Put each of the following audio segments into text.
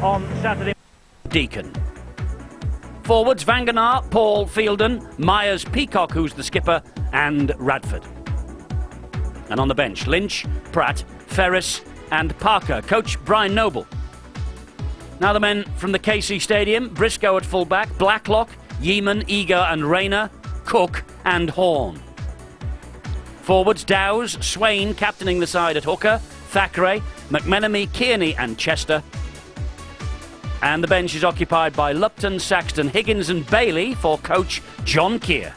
on Saturday. Deacon. Forwards, Vangenaar, Paul, Fielden, Myers, Peacock, who's the skipper, and Radford. And on the bench, Lynch, Pratt, Ferris and Parker. Coach Brian Noble. Now the men from the KC Stadium: Briscoe at fullback, Blacklock, Yeaman, Eager and Rayner, Cook and Horn. Forwards, Dowes, Swain captaining the side at hooker, Thackeray, McMenemy, Kearney and Chester. And the bench is occupied by Lupton, Saxton, Higgins and Bailey for coach John Keir.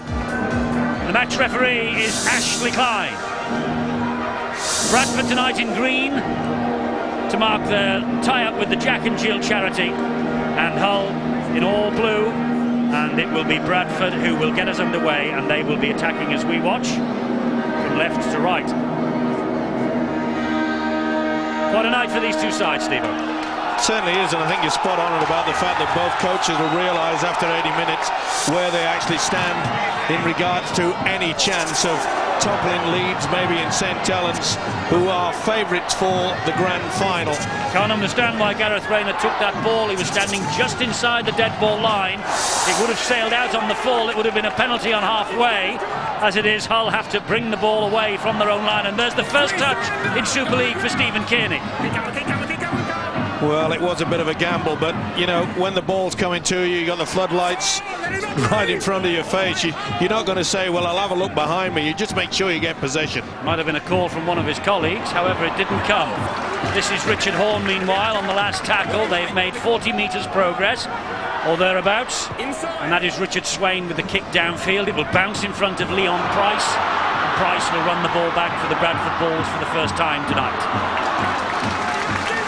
The match referee is Ashley Clyde. Bradford tonight in green to mark their tie-up with the Jack and Jill charity, and Hull in all blue, and it will be Bradford who will get us underway, and they will be attacking as we watch from left to right. What a night for these two sides, Steve. Certainly is, and I think you're spot on about the fact that both coaches will realise after 80 minutes where they actually stand in regards to any chance of toppling Leeds, maybe in St Helens, who are favourites for the grand final. Can't understand why Gareth Rayner took that ball. He was standing just inside the dead ball line. It would have sailed out on the full. It would have been a penalty on halfway. As it is, Hull have to bring the ball away from their own line, and there's the first touch in Super League for Stephen Kearney. Well, it was a bit of a gamble, but you know, when the ball's coming to you, you got the floodlights right in front of your face. You're not going to say, well, I'll have a look behind me. You just make sure you get possession. Might have been a call from one of his colleagues, however it didn't come. This is Richard Horn meanwhile on the last tackle. They've made 40 metres progress or thereabouts, and that is Richard Swain with the kick downfield. It will bounce in front of Leon Price, and Price will run the ball back for the Bradford Bulls for the first time tonight.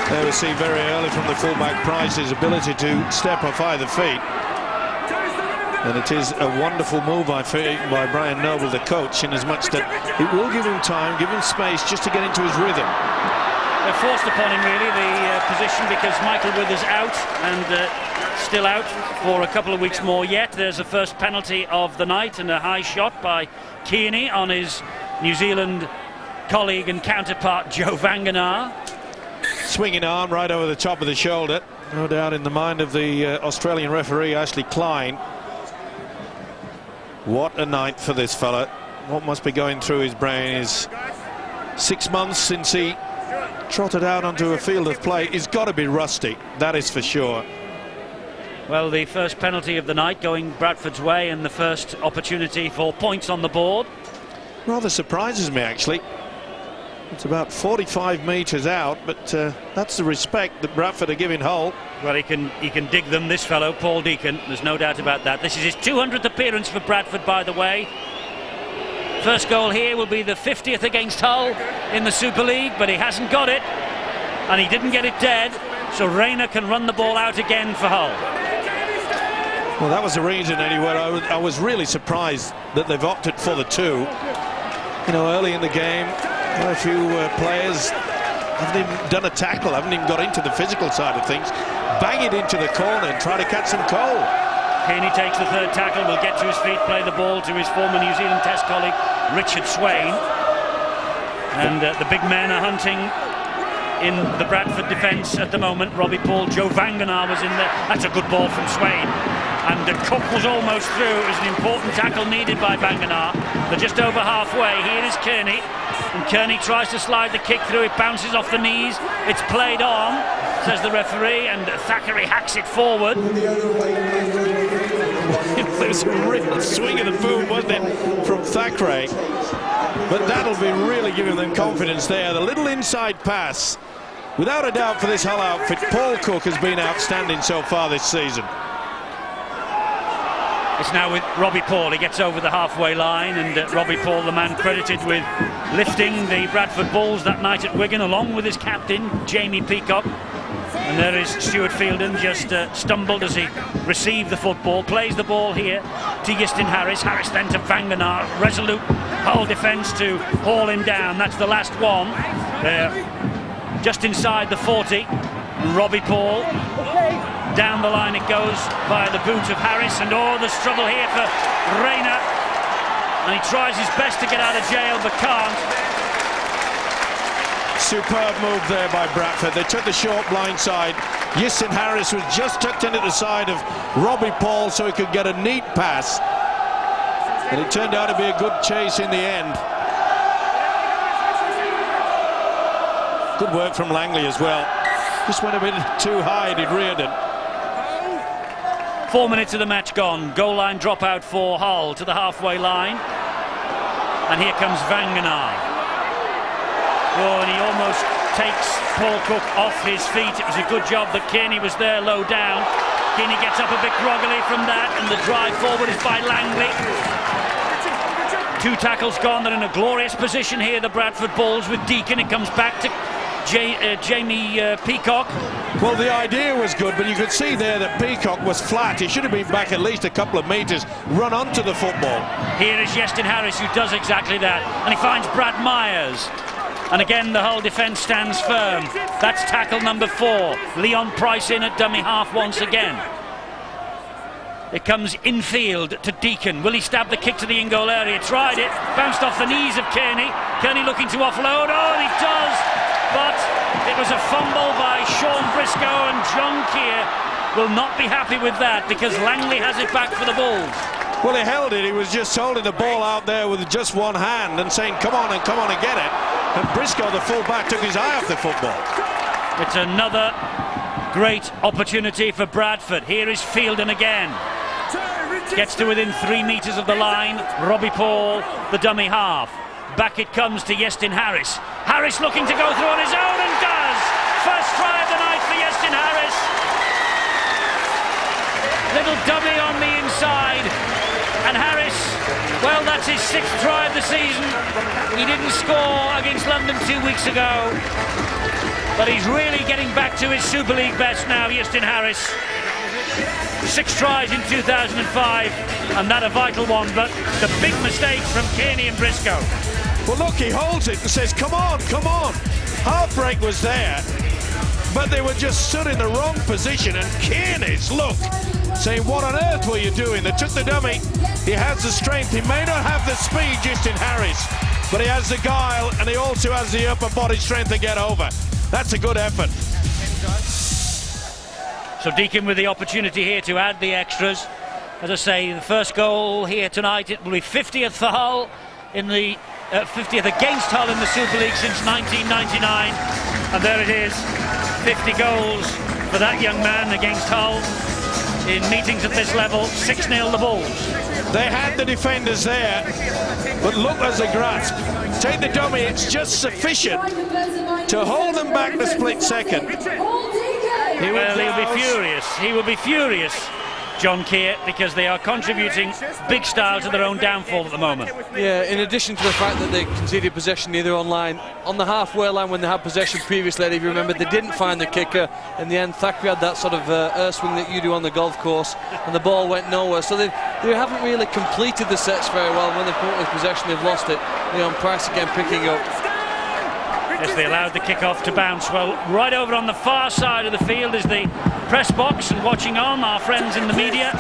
There we see very early from the fullback Price's ability to step off either feet. And it is a wonderful move by Brian Noble, the coach, in as much that it will give him time, give him space just to get into his rhythm. They're forced upon him really, the position, because Michael Withers out and still out for a couple of weeks more yet. There's a first penalty of the night and a high shot by Kearney on his New Zealand colleague and counterpart Joe Vangenaar. Swinging arm right over the top of the shoulder, no doubt in the mind of the Australian referee Ashley Klein. What a night for this fella. What must be going through his brain is 6 months since he trotted out onto a field of play. He's got to be rusty, that is for sure. Well, the first penalty of the night going Bradford's way, and the first opportunity for points on the board. Rather surprises me, actually. It's about 45 metres out, but that's the respect that Bradford are giving Hull. Well, he can dig them, this fellow, Paul Deacon. There's no doubt about that. This is his 200th appearance for Bradford, by the way. First goal here will be the 50th against Hull in the Super League, but he hasn't got it, and he didn't get it dead, so Rayner can run the ball out again for Hull. Well, that was the reason, anyway. I was really surprised that they've opted for the two. You know, early in the game, a few players haven't even done a tackle, haven't even got into the physical side of things. Bang it into the corner and try to catch some coal. Kearney takes the third tackle, will get to his feet, play the ball to his former New Zealand Test colleague Richard Swain. And the big men are hunting in the Bradford defence at the moment. Robbie Paul, Joe Vangenaar was in there. That's a good ball from Swain. And Cook was almost through. It was an important tackle needed by Vangenaar. They're just over halfway. Here is Kearney. And Kearney tries to slide the kick through. It bounces off the knees. It's played on, says the referee, and Thackeray hacks it forward. It was a real swing of the boom, wasn't it, from Thackeray? But that'll be really giving them confidence there. The little inside pass, without a doubt, for this Hull outfit. Paul Cook has been outstanding so far this season. It's now with Robbie Paul. He gets over the halfway line, and Robbie Paul, the man credited with lifting the Bradford Bulls that night at Wigan, along with his captain, Jamie Peacock. And there is Stuart Fielden, just stumbled as he received the football, plays the ball here to Euston Harris. Harris then to Vangenaar. Resolute Hull defence to haul him down. That's the last one. There, just inside the 40. Robbie Paul. Down the line it goes via the boot of Harris, and the struggle here for Rayner, and he tries his best to get out of jail but can't. superb move there by Bradford. They took the short blind side. Justin Harris was just tucked in at the side of Robbie Paul so he could get a neat pass. And it turned out to be a good chase in the end. Good work from Langley as well. Just went a bit too high, did Reardon. 4 minutes of the match gone. Goal line dropout for Hull to the halfway line. And here comes Vangenaar. Oh, and he almost takes Paul Cook off his feet. It was a good job that Kearney was there low down. Kearney gets up a bit groggily from that, and the drive forward is by Langley. 2 tackles gone. They're in a glorious position here, the Bradford Bulls, with Deacon. It comes back to Jamie Peacock. Well, the idea was good, but you could see there that Peacock was flat. He should have been back at least a couple of metres, run onto the football. Here is Justin Harris, who does exactly that, and he finds Brad Myers. And again, the whole defence stands firm. That's tackle number 4. Leon Price in at dummy half once again. It comes infield to Deacon. Will he stab the kick to the in-goal area? Tried it, bounced off the knees of Kearney. Kearney looking to offload. Oh, and he does! But it was a fumble by Sean Briscoe, and John Keir will not be happy with that because Langley has it back for the Bulls. Well, he held it. He was just holding the ball out there with just one hand and saying, come on and get it. And Briscoe, the full-back, took his eye off the football. It's another great opportunity for Bradford. Here is Fielden again. Gets to within 3 metres of the line. Robbie Paul, the dummy half. Back it comes to Justin Harris. Harris looking to go through on his own and does! First try of the night for Justin Harris. Little dummy on the inside. And Harris, well, that's his 6th try of the season. He didn't score against London 2 weeks ago. But he's really getting back to his Super League best now, Justin Harris. 6 tries in 2005, and that a vital one, but the big mistake from Kearney and Briscoe. Well, look, he holds it and says, come on, come on. Half break was there, but they were just stood in the wrong position, and Kearney's look, saying, what on earth were you doing? They took the dummy. He has the strength. He may not have the speed, Justin Harris, but he has the guile, and he also has the upper body strength to get over. That's a good effort. So Deacon with the opportunity here to add the extras. As I say, the first goal here tonight, it will be 50th for Hull in the 50th against Hull in the Super League since 1999. And there it is, 50 goals for that young man against Hull in meetings at this level. 6-0 the Bulls. They had the defenders there, but look as a grasp. Take the dummy, it's just sufficient to hold them back the split second. He'll be furious. He will be furious, John Keir, because they are contributing big style to their own downfall at the moment. Yeah, in addition to the fact that they conceded possession near their own line, on the halfway line when they had possession previously, if you remember, they didn't find the kicker. In the end, Thackeray had that sort of air swing that you do on the golf course, and the ball went nowhere. So they haven't really completed the sets very well. When they've come up with possession, they've lost it. Leon Price again picking up. Yes, they allowed the kick-off to bounce. Well, right over on the far side of the field is the press box, and watching on, our friends in the media.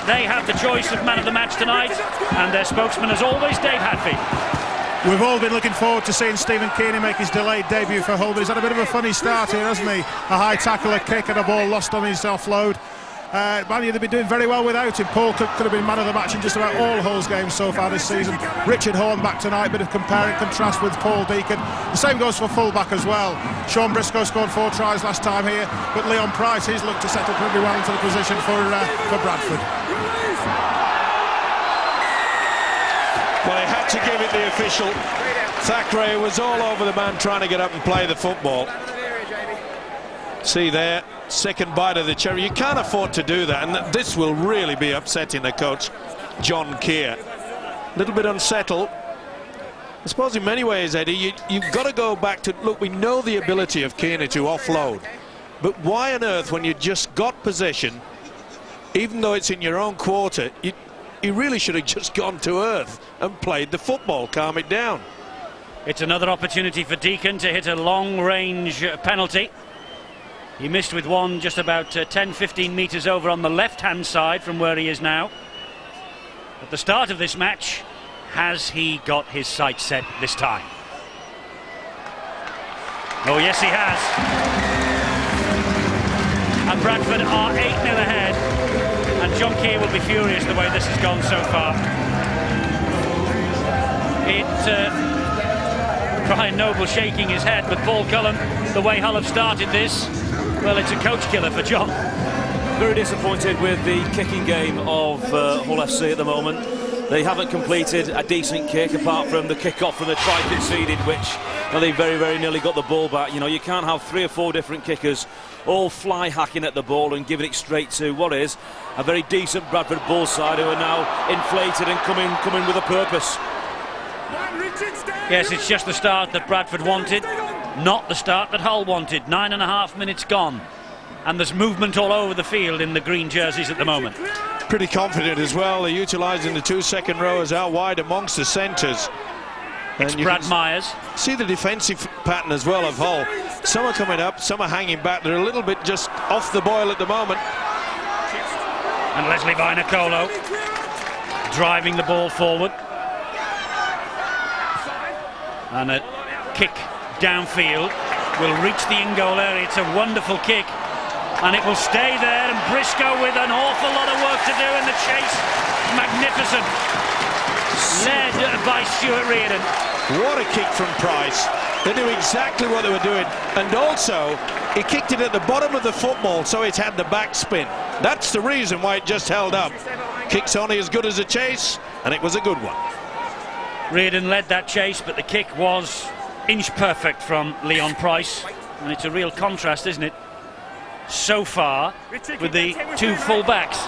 They have the choice of man of the match tonight, and their spokesman, as always, Dave Hadfield. We've all been looking forward to seeing Stephen Kearney make his delayed debut for Hull, but he's had a bit of a funny start here, hasn't he? A high tackle, a kick, and a ball lost on his offload. They've been doing very well without him. Paul could have been man of the match in just about all Hull's games so far this season. Richard Horn back tonight, bit of compare and contrast with Paul Deacon. The same goes for full-back as well. Sean Briscoe scored 4 tries last time here, but Leon Price, he's looked to settle pretty well into the position for Bradford. Well, he had to give it the official. Thackeray was all over the man trying to get up and play the football. See there, second bite of the cherry. You can't afford to do that, and this will really be upsetting the coach, John Keir. A little bit unsettled. I suppose in many ways, Eddie, you've got to go back to, look, we know the ability of Kearney to offload, but why on earth, when you just got possession, even though it's in your own quarter, you really should have just gone to earth and played the football, calm it down. It's another opportunity for Deacon to hit a long-range penalty. He missed with one just about 10-15 metres over on the left-hand side from where he is now. At the start of this match, has he got his sights set this time? Oh, yes, he has. And Bradford are 8-0 ahead. And John Keir will be furious the way this has gone so far. Brian Noble shaking his head, but Paul Cullen, the way Hull have started this, well, it's a coach killer for John. Very disappointed with the kicking game of Hull FC at the moment. They haven't completed a decent kick apart from the kick-off from the try conceded, which they very, very nearly got the ball back. You know, you can't have 3 or 4 different kickers all fly hacking at the ball and giving it straight to what is a very decent Bradford Bulls side who are now inflated and coming with a purpose. Yes, it's just the start that Bradford wanted, not the start that Hull wanted. 9.5 minutes gone, and there's movement all over the field in the green jerseys at the moment. Pretty confident as well. They're utilising the 2 second rowers out wide amongst the centres. It's Brad Myers. See the defensive pattern as well of Hull. Some are coming up, some are hanging back. They're a little bit just off the boil at the moment. And Leslie Vinacolo driving the ball forward. And a kick downfield will reach the in-goal area. It's a wonderful kick, and it will stay there. And Briscoe with an awful lot of work to do in the chase. Magnificent. Led by Stuart Reardon. What a kick from Price. They knew exactly what they were doing. And also, he kicked it at the bottom of the football, so it had the backspin. That's the reason why it just held up. Kick's only as good as a chase, and it was a good one. Reardon led that chase, but the kick was inch perfect from Leon Price. And it's a real contrast, isn't it, so far with the 2 full-backs.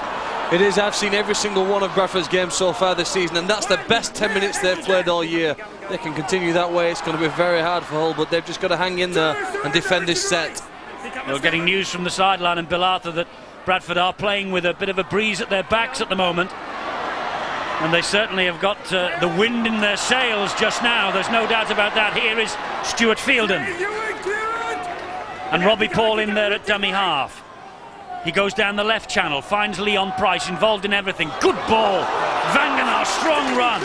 It is. I've seen every single one of Bradford's games so far this season, and that's the best 10 minutes they've played all year. They can continue that way. It's going to be very hard for Hull, but they've just got to hang in there and defend this set. We're getting news from the sideline and Bill Arthur that Bradford are playing with a bit of a breeze at their backs at the moment. And they certainly have got the wind in their sails just now. There's no doubt about that. Here is Stuart Fielden. And Robbie Paul in there at dummy half. He goes down the left channel, finds Leon Price, involved in everything. Good ball. Vangenaar, strong run.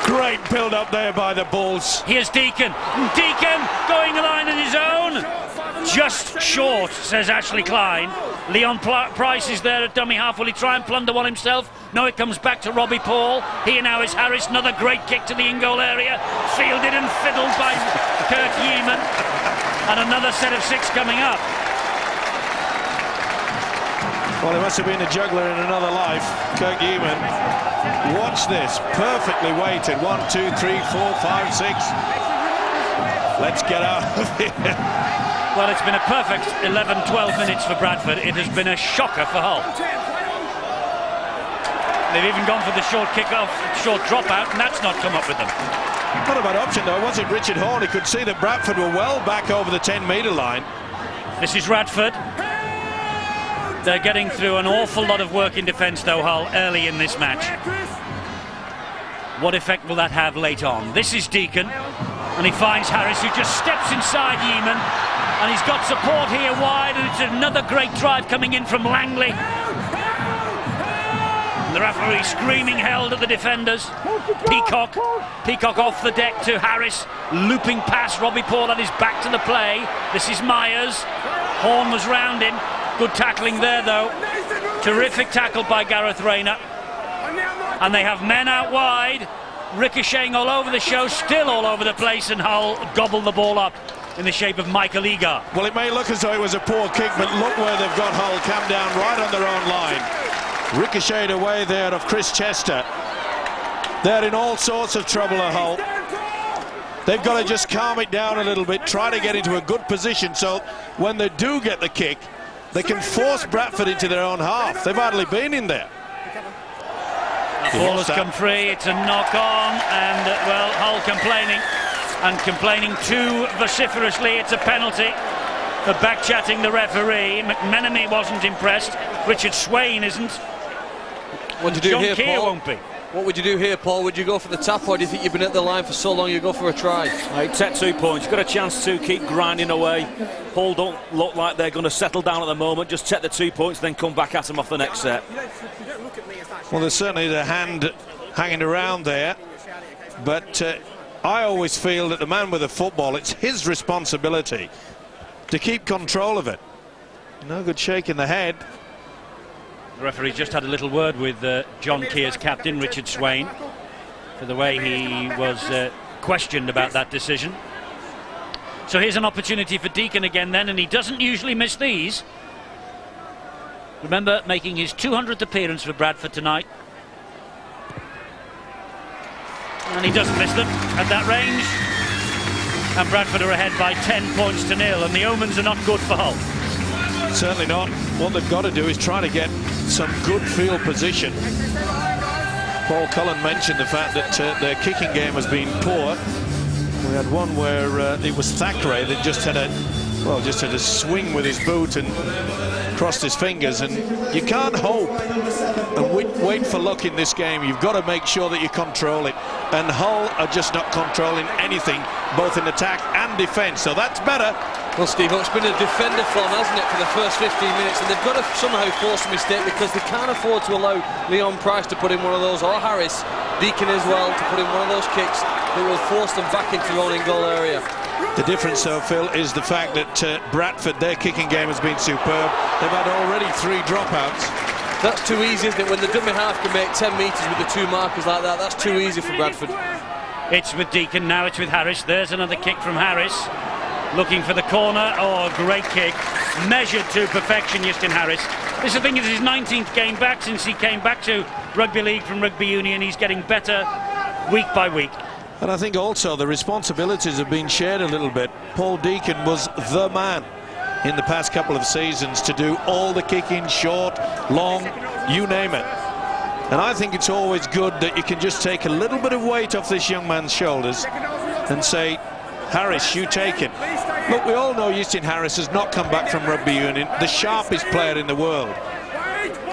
Great build-up there by the Bulls. Here's Deacon. Deacon going a line on his own. Just short, says Ashley Klein. Leon Price is there at dummy half. Will he try and plunder one himself? No, it comes back to Robbie Paul. Here now is Harris. Another great kick to the in-goal area. Fielded and fiddled by Kirk Yeaman. And another set of 6 coming up. Well, he must have been a juggler in another life, Kirk Yeaman. Watch this. Perfectly weighted. 1, 2, 3, 4, 5, 6. Let's get out of here. Well, it's been a perfect 11-12 minutes for Bradford. It has been a shocker for Hull. They've even gone for the short kick-off, short drop-out, and that's not come up with them. Not a bad option, though, was it? Richard Horn, he could see that Bradford were well back over the 10-metre line. This is Radford. They're getting through an awful lot of work in defence, though, Hull, early in this match. What effect will that have late on? This is Deacon, and he finds Harris, who just steps inside Yeaman. And he's got support here wide, and it's another great drive coming in from Langley. And the referee screaming held at the defenders. Peacock off the deck to Harris. Looping pass, Robbie Paul at his back to the play. This is Myers. Horn was round him. Good tackling there, though. Terrific tackle by Gareth Rayner. And they have men out wide, ricocheting all over the show, still all over the place, and Hull gobble the ball up in the shape of Michael Egar. Well, it may look as though it was a poor kick, but look where they've got Hull, come down right on their own line. Ricocheted away there of Chris Chester. They're in all sorts of trouble at Hull. They've got to just calm it down a little bit, try to get into a good position so when they do get the kick, they can force Bradford into their own half. They've hardly been in there. The ball has come free, it's a knock-on, and, well, Hull complaining. And complaining too vociferously. It's a penalty for back-chatting the referee. McMenemy wasn't impressed. Richard Swain isn't. What do you do John here, Keir Paul? won't be. What would you do here, Paul? Would you go for the tap, or do you think you've been at the line for so long you go for a try? Take 2 points. You've got a chance to keep grinding away. Hull don't look like they're going to settle down at the moment. Just take the 2 points, then come back at them off the next set. Well, there's certainly the hand hanging around there, but I always feel that the man with the football, it's his responsibility to keep control of it. No good shake in the head. The referee just had a little word with John Keir's captain, Richard Swain, for the way he was questioned about that decision. So here's an opportunity for Deacon again then, and he doesn't usually miss these. Remember, making his 200th appearance for Bradford tonight. And he doesn't miss them at that range. And Bradford are ahead by 10 points to 0, and the omens are not good for Hull. Certainly not. What they've got to do is try to get some good field position. Paul Cullen mentioned the fact that their kicking game has been poor. We had one where it was Thackeray that just had a swing with his boot and crossed his fingers, and you can't hope and wait for luck in this game. You've got to make sure that you control it, and Hull are just not controlling anything, both in attack and defence, so that's better. Well, Steve, it's been a defender form, hasn't it, for the first 15 minutes, and they've got to somehow force a mistake, because they can't afford to allow Leon Price to put in one of those, or Harris, Deacon as well, to put in one of those kicks that will force them back into their own in-goal area. The difference, though, Phil, is the fact that Bradford, their kicking game has been superb. They've had already 3 dropouts. That's too easy, isn't it? When the dummy half can make 10 metres with the 2 markers like that, that's too easy for Bradford. It's with Deacon, now it's with Harris. There's another kick from Harris. Looking for the corner. Oh, great kick. Measured to perfection, Justin Harris. This, I think, is his 19th game back since he came back to rugby league from rugby union. He's getting better week by week. And I think also the responsibilities have been shared a little bit. Paul Deacon was the man in the past couple of seasons to do all the kicking, short, long, you name it. And I think it's always good that you can just take a little bit of weight off this young man's shoulders and say, Harris, you take it. Look, we all know Justin Harris has not come back from rugby union, the sharpest player in the world.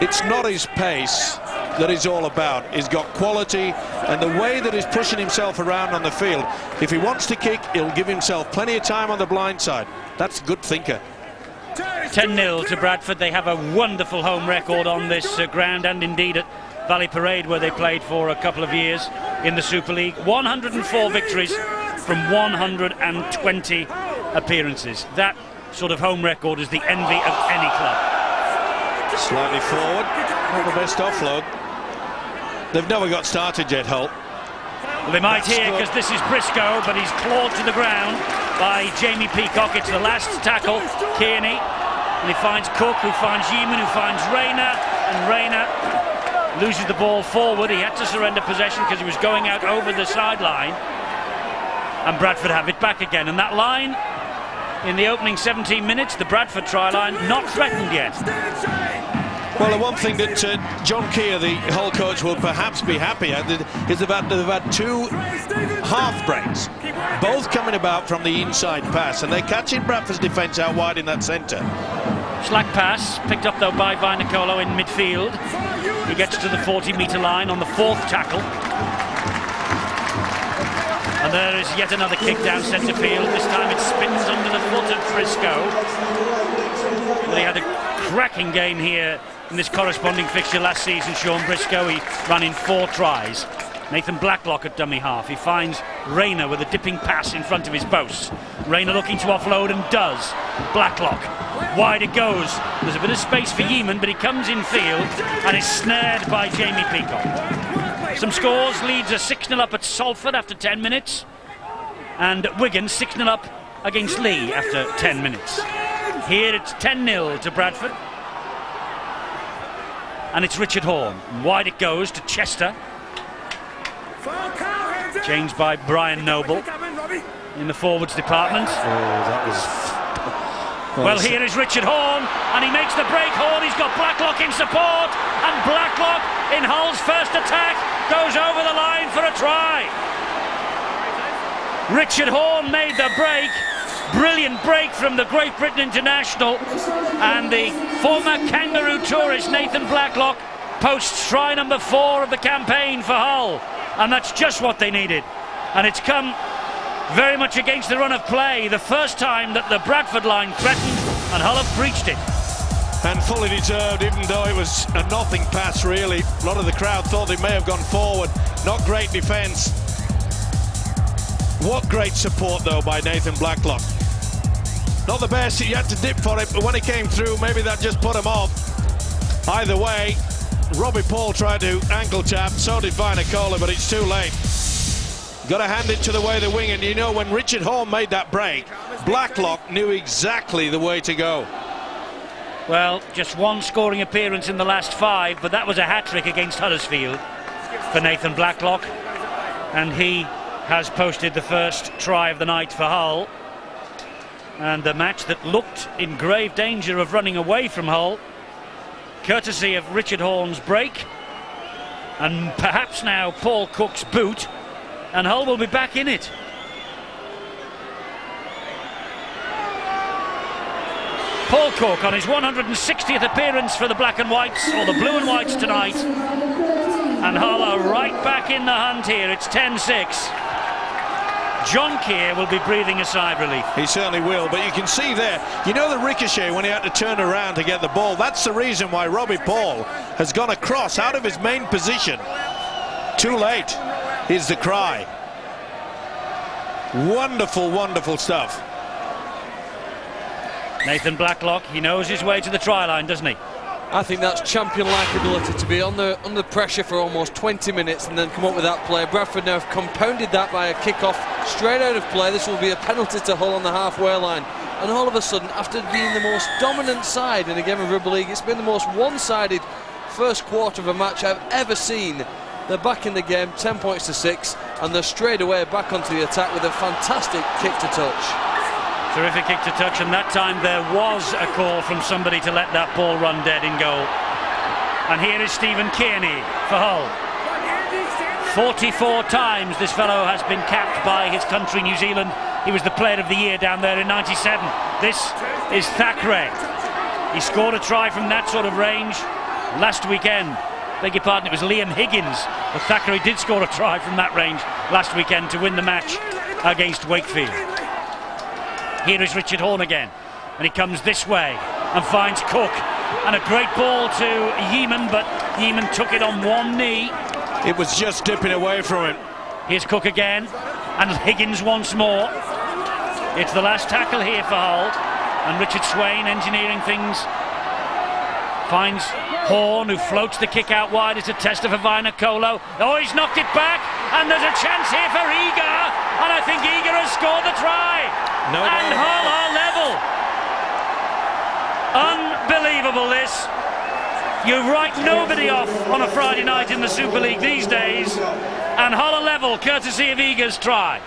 It's not his pace that he's all about. He's got quality, and the way that he's pushing himself around on the field, if he wants to kick, he'll give himself plenty of time on the blind side. That's a good thinker. 10-0 to Bradford. They have a wonderful home record on this ground, and indeed at Valley Parade, where they played for a couple of years in the Super League. 104 victories from 120 appearances. That sort of home record is the envy of any club. Slightly forward, not the best offload. They've never got started yet, Hull. Well, they might here, because this is Briscoe, but he's clawed to the ground by Jamie Peacock. It's the last tackle, Kearney, and he finds Cook, who finds Yeaman, who finds Rayner, and Rayner loses the ball forward. He had to surrender possession because he was going out over the sideline, and Bradford have it back again. And that line in the opening 17 minutes, the Bradford try line, not threatened yet. Well, the one thing that John Keir, the Hull coach, will perhaps be happy at is the fact that they've had 2 half breaks, both coming about from the inside pass, and they're catching Bradford's defence out wide in that centre. Slack pass, picked up though by Vainicolo in midfield. He gets to the 40-metre line on the 4th tackle. And there is yet another kick down centre field. This time it spins under the foot of Briscoe. But he had a cracking game here in this corresponding fixture last season, Sean Briscoe. He ran in 4 tries. Nathan Blacklock at dummy half. He finds Rayner with a dipping pass in front of his posts. Rayner looking to offload, and does. Blacklock. Wide it goes. There's a bit of space for Yeaman, but he comes in field and is snared by Jamie Peacock. Some scores. Leeds are 6-0 up at Salford after 10 minutes. And Wigan 6-0 up against Lee after 10 minutes. Here it's 10-0 to Bradford. And it's Richard Horne. Wide it goes to Chester. Changed by Brian Noble in the forwards department. Oh, that was... Well, here is Richard Horne, and he makes the break. Horne, he's got Blacklock in support, and Blacklock, in Hull's first attack, goes over the line for a try. Richard Horne made the break. Brilliant break from the Great Britain international, and the former Kangaroo tourist Nathan Blacklock posts try number 4 of the campaign for Hull, and that's just what they needed. And it's come very much against the run of play, the first time that the Bradford line threatened, and Hull have breached it. And fully deserved, even though it was a nothing pass, really. A lot of the crowd thought they may have gone forward. Not great defence. What great support, though, by Nathan Blacklock. Not the best, he had to dip for it, but when he came through, maybe that just put him off. Either way, Robbie Paul tried to ankle tap, so did Vinokola, but it's too late. Got to hand it to the way the wing, and you know, when Richard Horne made that break, Blacklock knew exactly the way to go. Well, just one scoring appearance in the last 5, but that was a hat-trick against Huddersfield for Nathan Blacklock, and he has posted the first try of the night for Hull. And the match that looked in grave danger of running away from Hull, courtesy of Richard Horne's break, and perhaps now Paul Cook's boot, and Hull will be back in it. Paul Cook on his 160th appearance for the Black and Whites, or the Blue and Whites tonight. And Hull are right back in the hunt here. It's 10-6. John Keir will be breathing a sigh of relief. He certainly will, but you can see there, you know, the ricochet when he had to turn around to get the ball. That's the reason why Robbie Paul has gone across out of his main position. Too late is the cry. Wonderful, wonderful stuff. Nathan Blacklock, he knows his way to the try line, doesn't he? I think that's champion-like ability to be under pressure for almost 20 minutes and then come up with that play. Bradford now have compounded that by a kick-off straight out of play. This will be a penalty to Hull on the halfway line. And all of a sudden, after being the most dominant side in a game of rugby league, it's been the most one-sided first quarter of a match I've ever seen. They're back in the game, 10 points to 6, and they're straight away back onto the attack with a fantastic kick to touch. Terrific kick to touch, and that time there was a call from somebody to let that ball run dead in goal. And here is Stephen Kearney for Hull. 44 times this fellow has been capped by his country, New Zealand. He was the player of the year down there in '97. This is Thackeray. He scored a try from that sort of range last weekend. Beg your pardon, it was Liam Higgins, but Thackeray did score a try from that range last weekend to win the match against Wakefield. Here is Richard Horne again, and he comes this way and finds Cook, and a great ball to Yeaman, but Yeaman took it on one knee. It was just dipping away from him. Here's Cook again, and Higgins once more. It's the last tackle here for Hull, and Richard Swain engineering things. Finds Horne, who floats the kick out wide. It's a tester for Vinokola. Oh, he's knocked it back, and there's a chance here for Eager, and I think Eager has scored the try. No, and no. Hull are level. Unbelievable this. You write nobody off on a Friday night in the Super League these days, and Hull are level courtesy of Eager's try.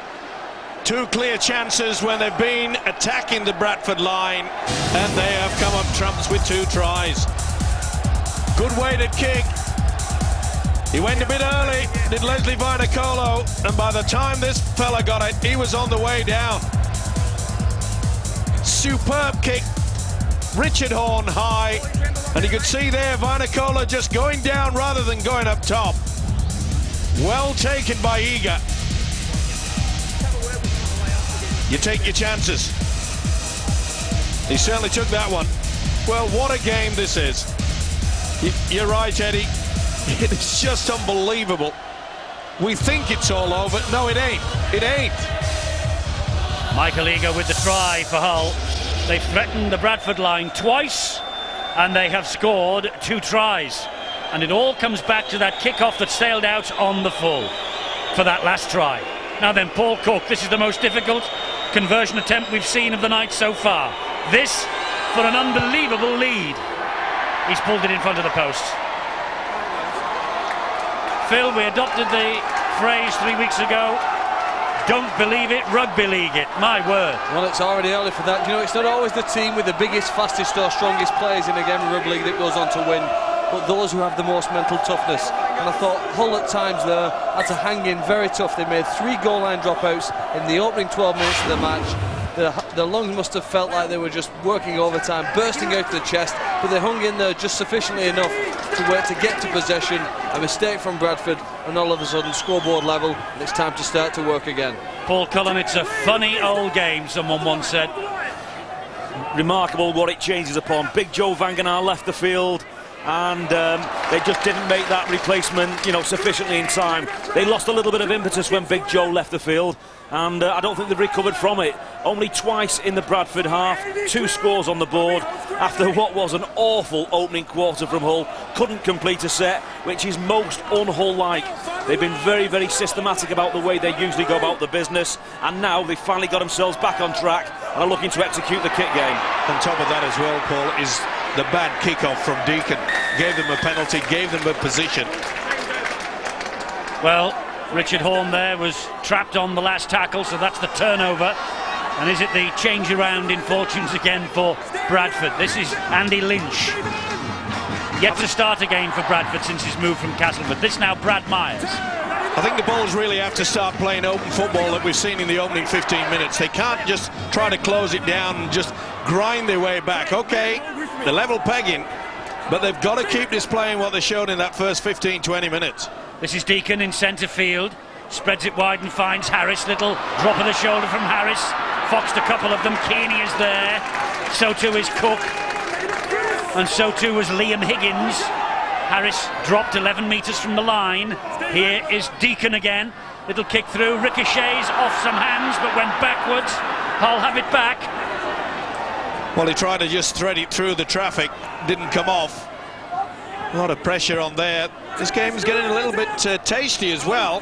2 clear chances when they've been attacking the Bradford line, and they have come up trumps with 2 tries. Good weighted kick. He went a bit early, did Leslie Vinokola, and by the time this fella got it, he was on the way down. Superb kick. Richard Horne high, and you could see there Vinokola just going down rather than going up top. Well taken by Eager. You take your chances. He certainly took that one. Well, what a game this is. You're right, Eddie. It is just unbelievable. We think it's all over. No, it ain't. It ain't. Michael Eager with the try for Hull. They've threatened the Bradford line twice, and they have scored 2 tries. And it all comes back to that kick-off that sailed out on the full for that last try. Now then, Paul Cook, this is the most difficult conversion attempt we've seen of the night so far. This for an unbelievable lead. He's pulled it in front of the post. Phil, we adopted the phrase 3 weeks ago, don't believe it, rugby league it. My word. Well, it's already early for that. You know, it's not always the team with the biggest, fastest or strongest players in a game of rugby league that goes on to win, but those who have the most mental toughness. And I thought Hull at times there had to hang in very tough. They made 3 goal line dropouts in the opening 12 minutes of the match. Their lungs must have felt like they were just working overtime, bursting out of the chest, but they hung in there just sufficiently enough to get to possession. A mistake from Bradford, and all of a sudden scoreboard level, and it's time to start to work again. Paul Cullen, it's a funny old game, someone once said. Remarkable what it changes upon. Big Joe Vangenaar left the field, and they just didn't make that replacement, you know, sufficiently in time. They lost a little bit of impetus when Big Joe left the field, and I don't think they've recovered from it. Only twice in the Bradford half, 2 scores on the board after what was an awful opening quarter from Hull. Couldn't complete a set, which is most un-Hull-like. They've been very, very systematic about the way they usually go about the business, and now they've finally got themselves back on track and are looking to execute the kick game. On top of that as well, Paul, is the bad kick-off from Deacon. Gave them a penalty, gave them a position. Well, Richard Horne there was trapped on the last tackle, so that's the turnover. And is it the change around in fortunes again for Bradford? This is Andy Lynch. Yet to start again for Bradford since his move from Castleford. This now Brad Myers. I think the Bulls really have to start playing open football that we've seen in the opening 15 minutes. They can't just try to close it down and just grind their way back. Okay, they're level pegging, but they've got to keep displaying what they showed in that first 15-20 minutes. This is Deacon in centre field. Spreads it wide and finds Harris. Little drop of the shoulder from Harris. Foxed a couple of them. Kearney is there. So too is Cook. And so too was Liam Higgins. Harris dropped 11 metres from the line. Here is Deacon again. Little kick through. Ricochets off some hands but went backwards. Hull have it back. Well, he tried to just thread it through the traffic. Didn't come off. A lot of pressure on there. This game is getting a little bit tasty as well.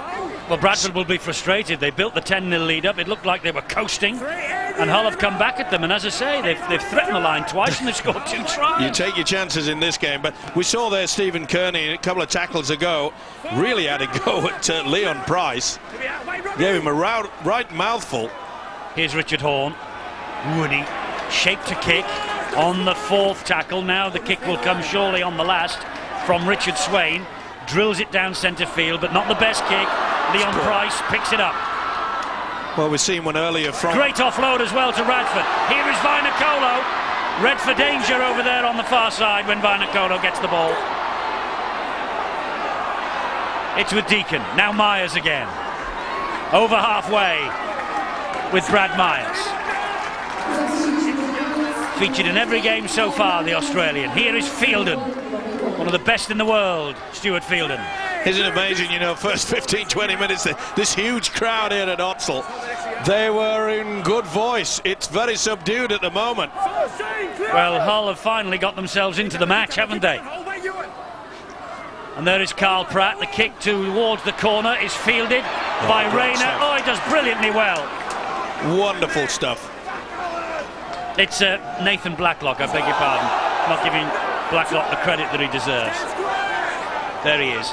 Well, Bradford will be frustrated. They built the 10-0 lead up. It looked like they were coasting, and Hull have come back at them. And as I say, they've threatened the line twice and they've scored 2 tries. You take your chances in this game, but we saw there Stephen Kearney a couple of tackles ago really had a go at Leon Price. Gave him a right mouthful. Here's Richard Horne. Woody shaped to kick on the 4th tackle. Now the kick will come surely on the last from Richard Swain. Drills it down centre field, but not the best kick. Leon Price picks it up. Well, we've seen one earlier from... Great offload as well to Radford. Here is Vinacolo. Red for danger over there on the far side when Vinacolo gets the ball. It's with Deacon. Now Myers again. Over halfway with Brad Myers. Featured in every game so far, the Australian. Here is Fielden. One of the best in the world, Stuart Fielden. Isn't it amazing, you know, first 15-20 minutes, this huge crowd here at Otsel, they were in good voice. It's very subdued at the moment. Well, Hull have finally got themselves into the match, haven't they? And there is Carl Pratt. The kick towards the corner is fielded by Rayner. Oh, he does brilliantly well. Wonderful stuff. It's Nathan Blacklock, I beg your pardon. Not giving Blacklock the credit that he deserves. There he is.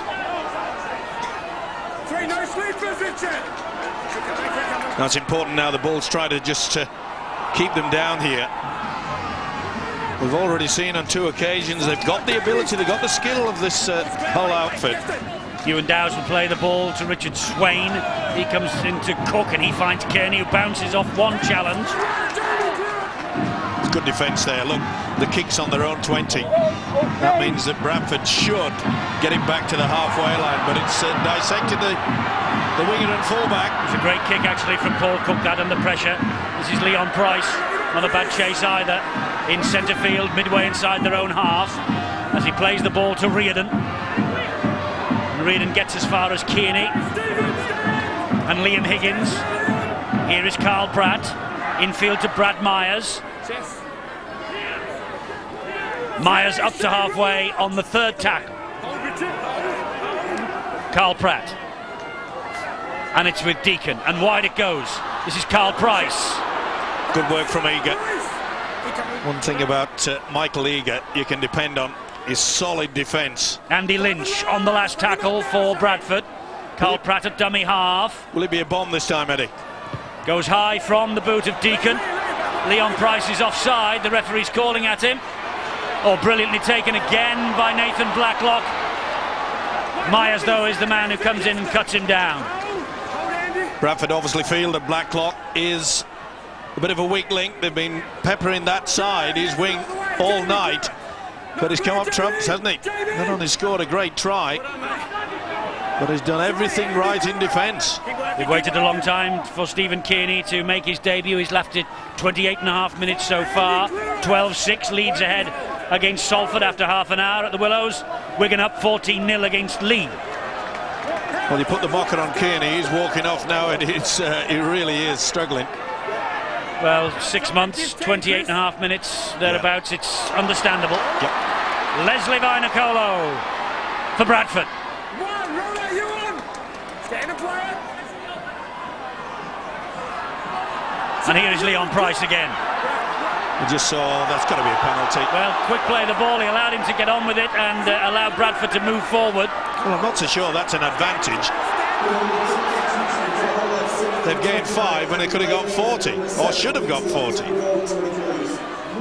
Now it's important now the Bulls try to just keep them down here. We've already seen on 2 occasions they've got the ability, they've got the skill of this Hull outfit. Ewan Dowes will play the ball to Richard Swain. He comes into Cook and he finds Kearney, who bounces off one challenge. It's good defence there. Look, the kick's on their own 20. That means that Bradford should get him back to the halfway line, but it's dissected the winger and fullback. It's a great kick actually from Paul Cook, that under pressure. This is Leon Price. Not a bad chase either. In centre field, midway inside their own half, as he plays the ball to Reardon. And Reardon gets as far as Kearney and Liam Higgins. Here is Carl Pratt. Infield to Brad Myers. Myers up to halfway on the 3rd tackle. Carl Pratt. And it's with Deacon. And wide it goes. This is Carl Price. Good work from Eager. One thing about Michael Eager, you can depend on his solid defence. Andy Lynch on the last tackle for Bradford. Carl Pratt at dummy half. Will it be a bomb this time, Eddie? Goes high from the boot of Deacon. Leon Price is offside. The referee's calling at him. Oh, brilliantly taken again by Nathan Blacklock. Myers, though, is the man who comes in and cuts him down. Bradford obviously feel that Blacklock is a bit of a weak link. They've been peppering that side, his wing, all night. But he's come up trumps, hasn't he? Not only scored a great try, but he's done everything right in defence. They've waited a long time for Stephen Kearney to make his debut. He's lasted 28.5 minutes so far. 12-6 leads ahead against Salford after half an hour at the Willows. Wigan up 14-0 against Lee. Well, you put the mocker on Kearney, he's walking off now, and he really is struggling. Well, 6 months, 28.5 minutes, thereabouts, it's understandable. Yep. Leslie Vinacolo for Bradford. And here is Leon Price again. We just saw that's got to be a penalty. Well, quick play the ball, he allowed him to get on with it and allowed Bradford to move forward. Well, I'm not so sure that's an advantage. They've gained 5 when they could have got 40, or should have got 40.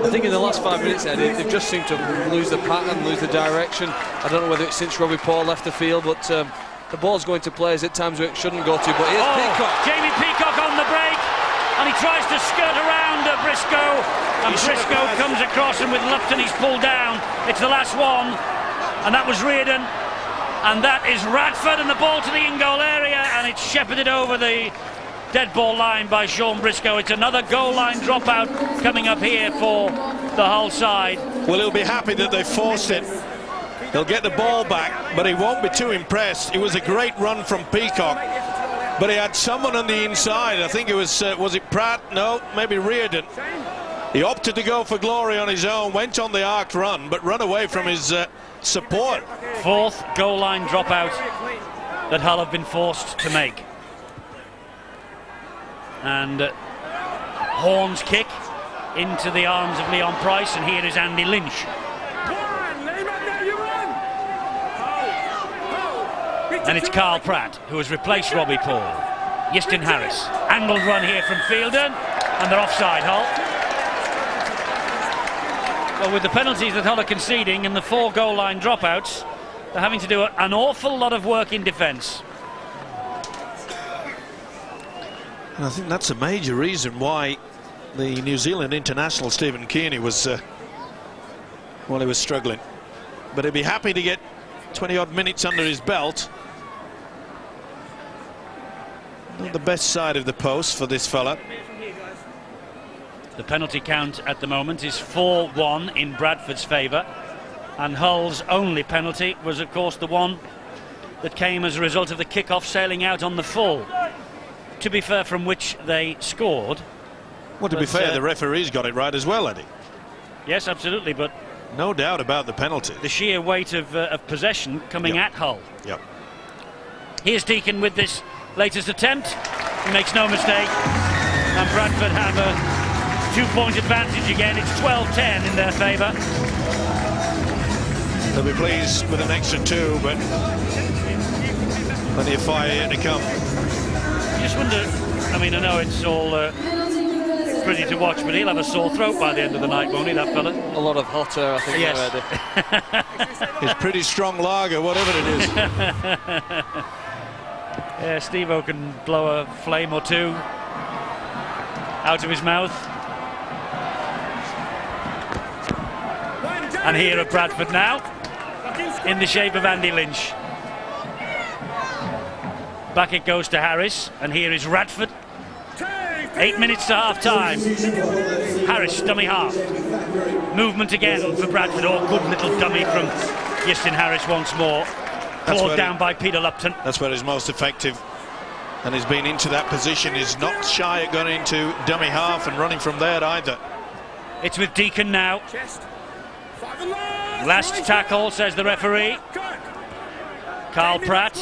I think in the last 5 minutes, Eddie, they've just seemed to lose the pattern, lose the direction. I don't know whether it's since Robbie Paul left the field, but the ball's going to players at times where it shouldn't go to. But here's Peacock. Jamie Peacock on the break, and he tries to skirt around Briscoe, and Briscoe comes across, and with Lupton he's pulled down. It's the last one, and that was Reardon, and that is Radford, and the ball to the in-goal area, and it's shepherded over the dead ball line by Sean Briscoe. It's another goal line dropout coming up here for the Hull side. Well, he'll be happy that they forced it. He'll get the ball back, but he won't be too impressed. It was a great run from Peacock, but he had someone on the inside. I think it was it Pratt? No, maybe Reardon. He opted to go for glory on his own, went on the arced run, but run away from his support. 4th goal line dropout that Hull have been forced to make. And Horn's kick into the arms of Leon Price, and here is Andy Lynch. And it's Carl Pratt who has replaced Robbie Paul. Easton Harris, angled run here from Fielden, and they're offside, Hull. Well, with the penalties that Hull are conceding and the 4 goal line dropouts, they're having to do an awful lot of work in defence. And I think that's a major reason why the New Zealand international Stephen Kearney was he was struggling. But he'd be happy to get 20-odd minutes under his belt. Not the best side of the post for this fella. The penalty count at the moment is 4-1 in Bradford's favour, and Hull's only penalty was, of course, the one that came as a result of the kick-off sailing out on the full. To be fair, from which they scored. Well, to be fair, the referee's got it right as well, Eddie. Yes, absolutely, but no doubt about the penalty. The sheer weight of possession coming at Hull. Yep. Here's Deacon with this latest attempt. He makes no mistake, and Bradford have a 2-point advantage again. It's 12-10 in their favour. They'll be pleased with an extra 2, but plenty of fire yet to come. I just wonder, I mean, I know it's all pretty to watch, but he'll have a sore throat by the end of the night, won't he, that fella? A lot of hot air, I think. Yes. It's pretty strong lager, whatever it is. Yeah, Steve-O can blow a flame or 2 out of his mouth. And here at Bradford now, in the shape of Andy Lynch. Back it goes to Harris, and here is Radford. 8 minutes to half-time. Harris, dummy half. Movement again for Bradford. Oh, good little dummy from Easton Harris once more. Clawed down by Peter Lupton. That's where he's most effective. And he's been into that position. He's not shy at going into dummy half and running from there either. It's with Deacon now. Last tackle, says the referee. Carl Pratt.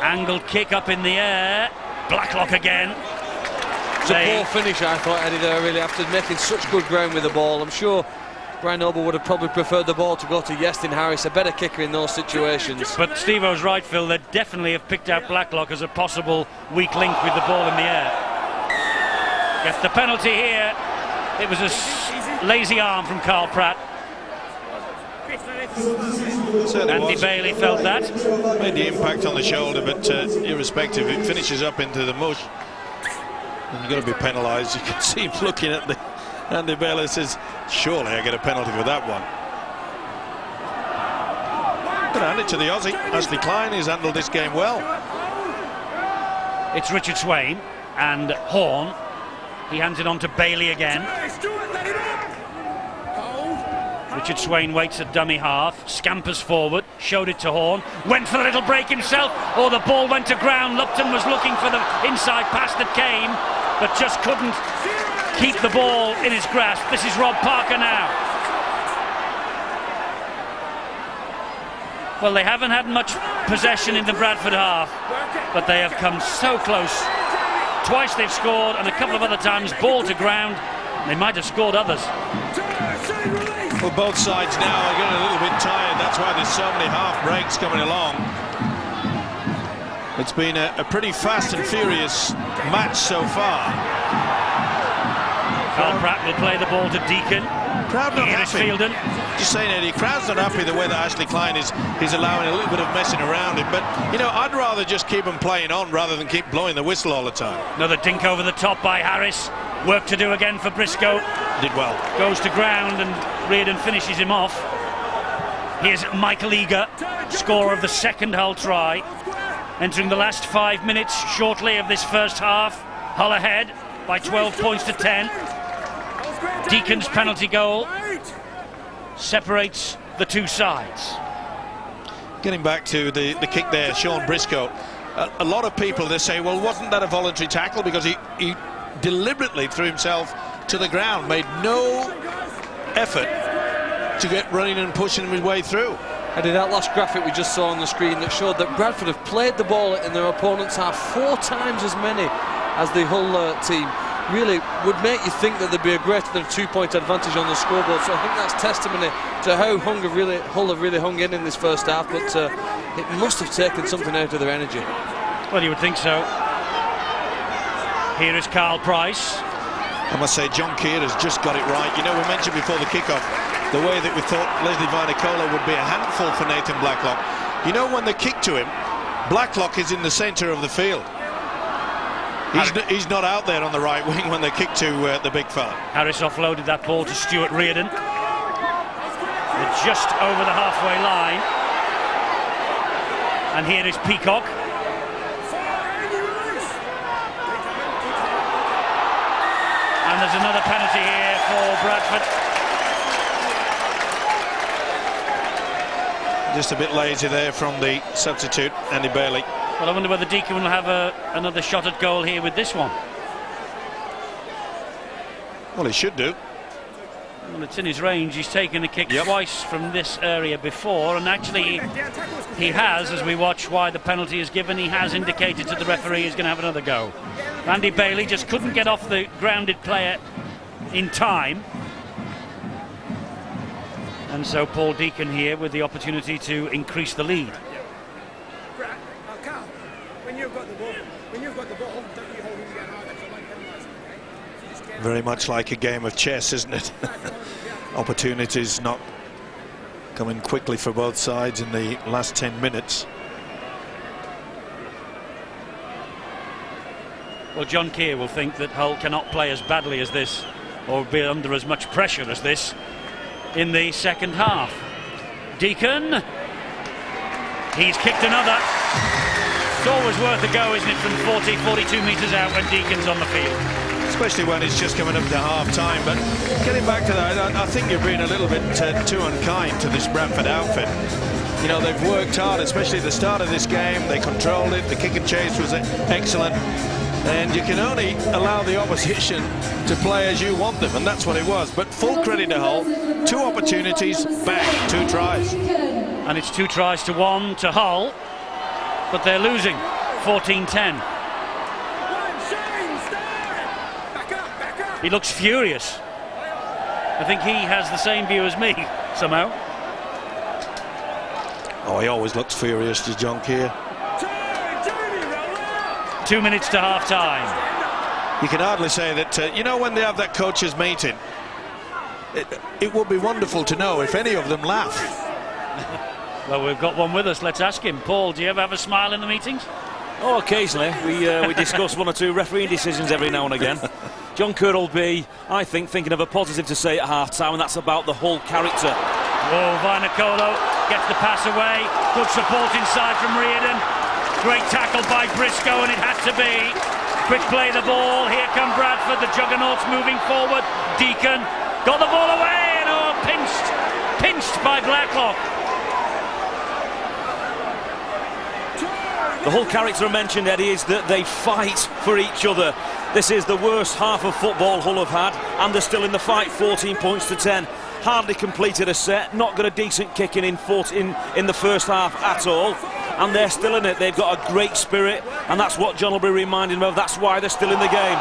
Angled kick up in the air. Blacklock again. It's a poor finish, I thought, Eddie, there, really, after making such good ground with the ball. I'm sure Brian Noble would have probably preferred the ball to go to Easton Harris, a better kicker in those situations. But Steve-O's right, Phil. They definitely have picked out Blacklock as a possible weak link with the ball in the air. Gets the penalty here. It was a lazy arm from Carl Pratt. Andy Bailey felt that. Made the impact on the shoulder, but irrespective, it finishes up into the mush. And you've got to be penalised. You can see him looking at the Andy Bailey, says, surely I get a penalty for that one. But hand it to the Aussie. Ashley Klein has handled this game well. It's Richard Swain and Horn. He hands it on to Bailey again. Richard Swain waits at dummy half, scampers forward, showed it to Horn, went for the little break himself. Oh, the ball went to ground. Lupton was looking for the inside pass that came, but just couldn't keep the ball in his grasp. This is Rob Parker now. Well, they haven't had much possession in the Bradford half, but they have come so close. Twice they've scored, and a couple of other times ball to ground. They might have scored others. Well, both sides now are getting a little bit tired. That's why there's so many half breaks coming along. It's been a pretty fast and furious match so far. Carl Pratt will play the ball to Deacon. Crowd not happy. Fielden. Just saying, Eddie, crowd's not happy the way that Ashley Klein is allowing a little bit of messing around him. But, you know, I'd rather just keep him playing on rather than keep blowing the whistle all the time. Another dink over the top by Harris. Work to do again for Briscoe. Did well. Goes to ground and Reardon finishes him off. Here's Michael Eager, scorer of the second Hull try. Entering the last 5 minutes shortly of this first half. Hull ahead by 12 points to 10. Deacon's penalty goal separates the two sides. Getting back to the kick there, Sean Briscoe. A lot of people, they say, well, wasn't that a voluntary tackle? Because he deliberately threw himself to the ground, made no effort to get running and pushing his way through. I did that last graphic we just saw on the screen that showed that Bradford have played the ball in their opponent's half 4 times as many as the Hull team. Really would make you think that there'd be a greater than 2-point advantage on the scoreboard. So I think that's testimony to how Hull have really hung in this first half, but it must have taken something out of their energy. Well, you would think so. Here is Carl Price. I must say, John Keir has just got it right. You know, we mentioned before the kickoff the way that we thought Leslie Vinicola would be a handful for Nathan Blacklock. You know, when they kick to him, Blacklock is in the centre of the field. He's not out there on the right wing when they kick to the big fella. Harris offloaded that ball to Stuart Reardon. They're just over the halfway line. And here is Peacock. And there's another penalty here for Bradford. Just a bit lazy there from the substitute, Andy Bailey. Well, I wonder whether Deacon will have another shot at goal here with this one. Well, he should do. Well, it's in his range. He's taken a kick twice from this area before, and actually he has, as we watch why the penalty is given, he has indicated to the referee he's going to have another go. Andy Bailey just couldn't get off the grounded player in time. And so Paul Deacon here with the opportunity to increase the lead. Very much like a game of chess, isn't it? Opportunities not coming quickly for both sides in the last 10 minutes. Well, John Keir will think that Hull cannot play as badly as this or be under as much pressure as this in the second half. Deacon, he's kicked another. It's always worth a go, isn't it, from 42 metres out when Deacon's on the field. Especially when it's just coming up to half-time. But getting back to that, I think you're being a little bit too unkind to this Bradford outfit. You know, they've worked hard, especially at the start of this game. They controlled it. The kick and chase was excellent. And you can only allow the opposition to play as you want them, and that's what it was. But full credit to Hull. 2 opportunities, bang, 2 tries. And it's 2 tries to 1 to Hull, but they're losing 14-10. He looks furious. I think he has the same view as me, somehow. Oh, he always looks furious, does John Keir. 2 minutes to half-time. You can hardly say that, you know, when they have that coaches' meeting, it would be wonderful to know if any of them laugh. Well, we've got one with us. Let's ask him. Paul, do you ever have a smile in the meetings? Oh, occasionally. We discuss 1 or 2 refereeing decisions every now and again. John Kerr will be, I think, thinking of a positive to say at half-time, and that's about the Hull character. Oh, Vinicola gets the pass away. Good support inside from Reardon. Great tackle by Briscoe, and it had to be. Quick play the ball. Here come Bradford. The juggernauts moving forward. Deacon got the ball away, and by Blacklock. The whole character I mentioned, Eddie, is that they fight for each other. This is the worst half of football Hull have had, and they're still in the fight, 14 points to 10. Hardly completed a set, not got a decent kick in the first half at all, and they're still in it. They've got a great spirit, and that's what John will be reminding them of. That's why they're still in the game.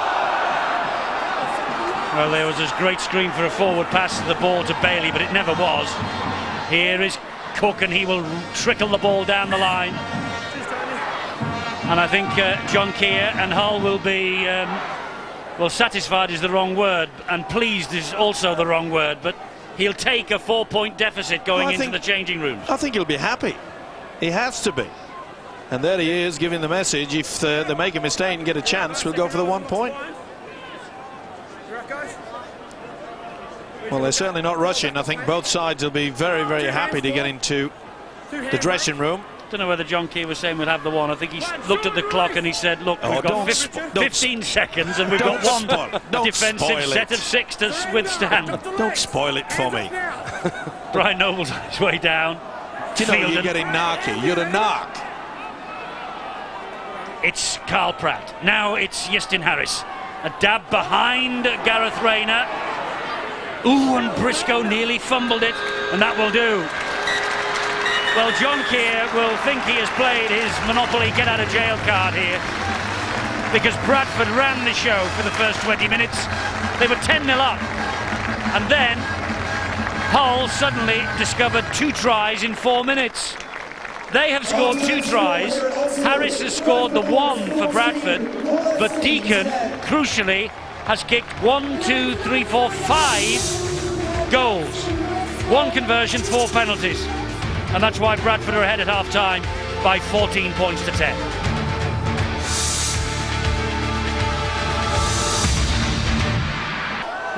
Well, there was this great screen for a forward pass of the ball to Bailey, but it never was. Here is Cook, and he will trickle the ball down the line. And I think John Keir and Hull will be, well, satisfied is the wrong word, and pleased is also the wrong word, but he'll take a 4-point deficit going into the changing rooms. I think he'll be happy. He has to be. And there he is giving the message, if they make a mistake and get a chance, we'll go for the 1 point. Well, they're certainly not rushing. I think both sides will be very, very happy to get into the dressing room. I don't know whether John Keir was saying we'll have the one. I think he looked at the clock and he said, look, we've got 15 seconds and we've got one defensive set of 6 to withstand. Don't spoil it for me. Brian Noble's on his way down. Do you know you're getting narky? You're a narc. It's Carl Pratt. Now it's Justin Harris. A dab behind Gareth Rayner. Ooh, and Briscoe nearly fumbled it, and that will do. Well, John Keir will think he has played his Monopoly get-out-of-jail card here, because Bradford ran the show for the first 20 minutes. They were 10-0 up, and then Hull suddenly discovered 2 tries in 4 minutes. They have scored 2 tries. Harris has scored the 1 for Bradford, but Deacon, crucially, has kicked 1, 2, 3, 4, 5 goals. 1 conversion, 4 penalties. And that's why Bradford are ahead at half-time by 14 points to 10.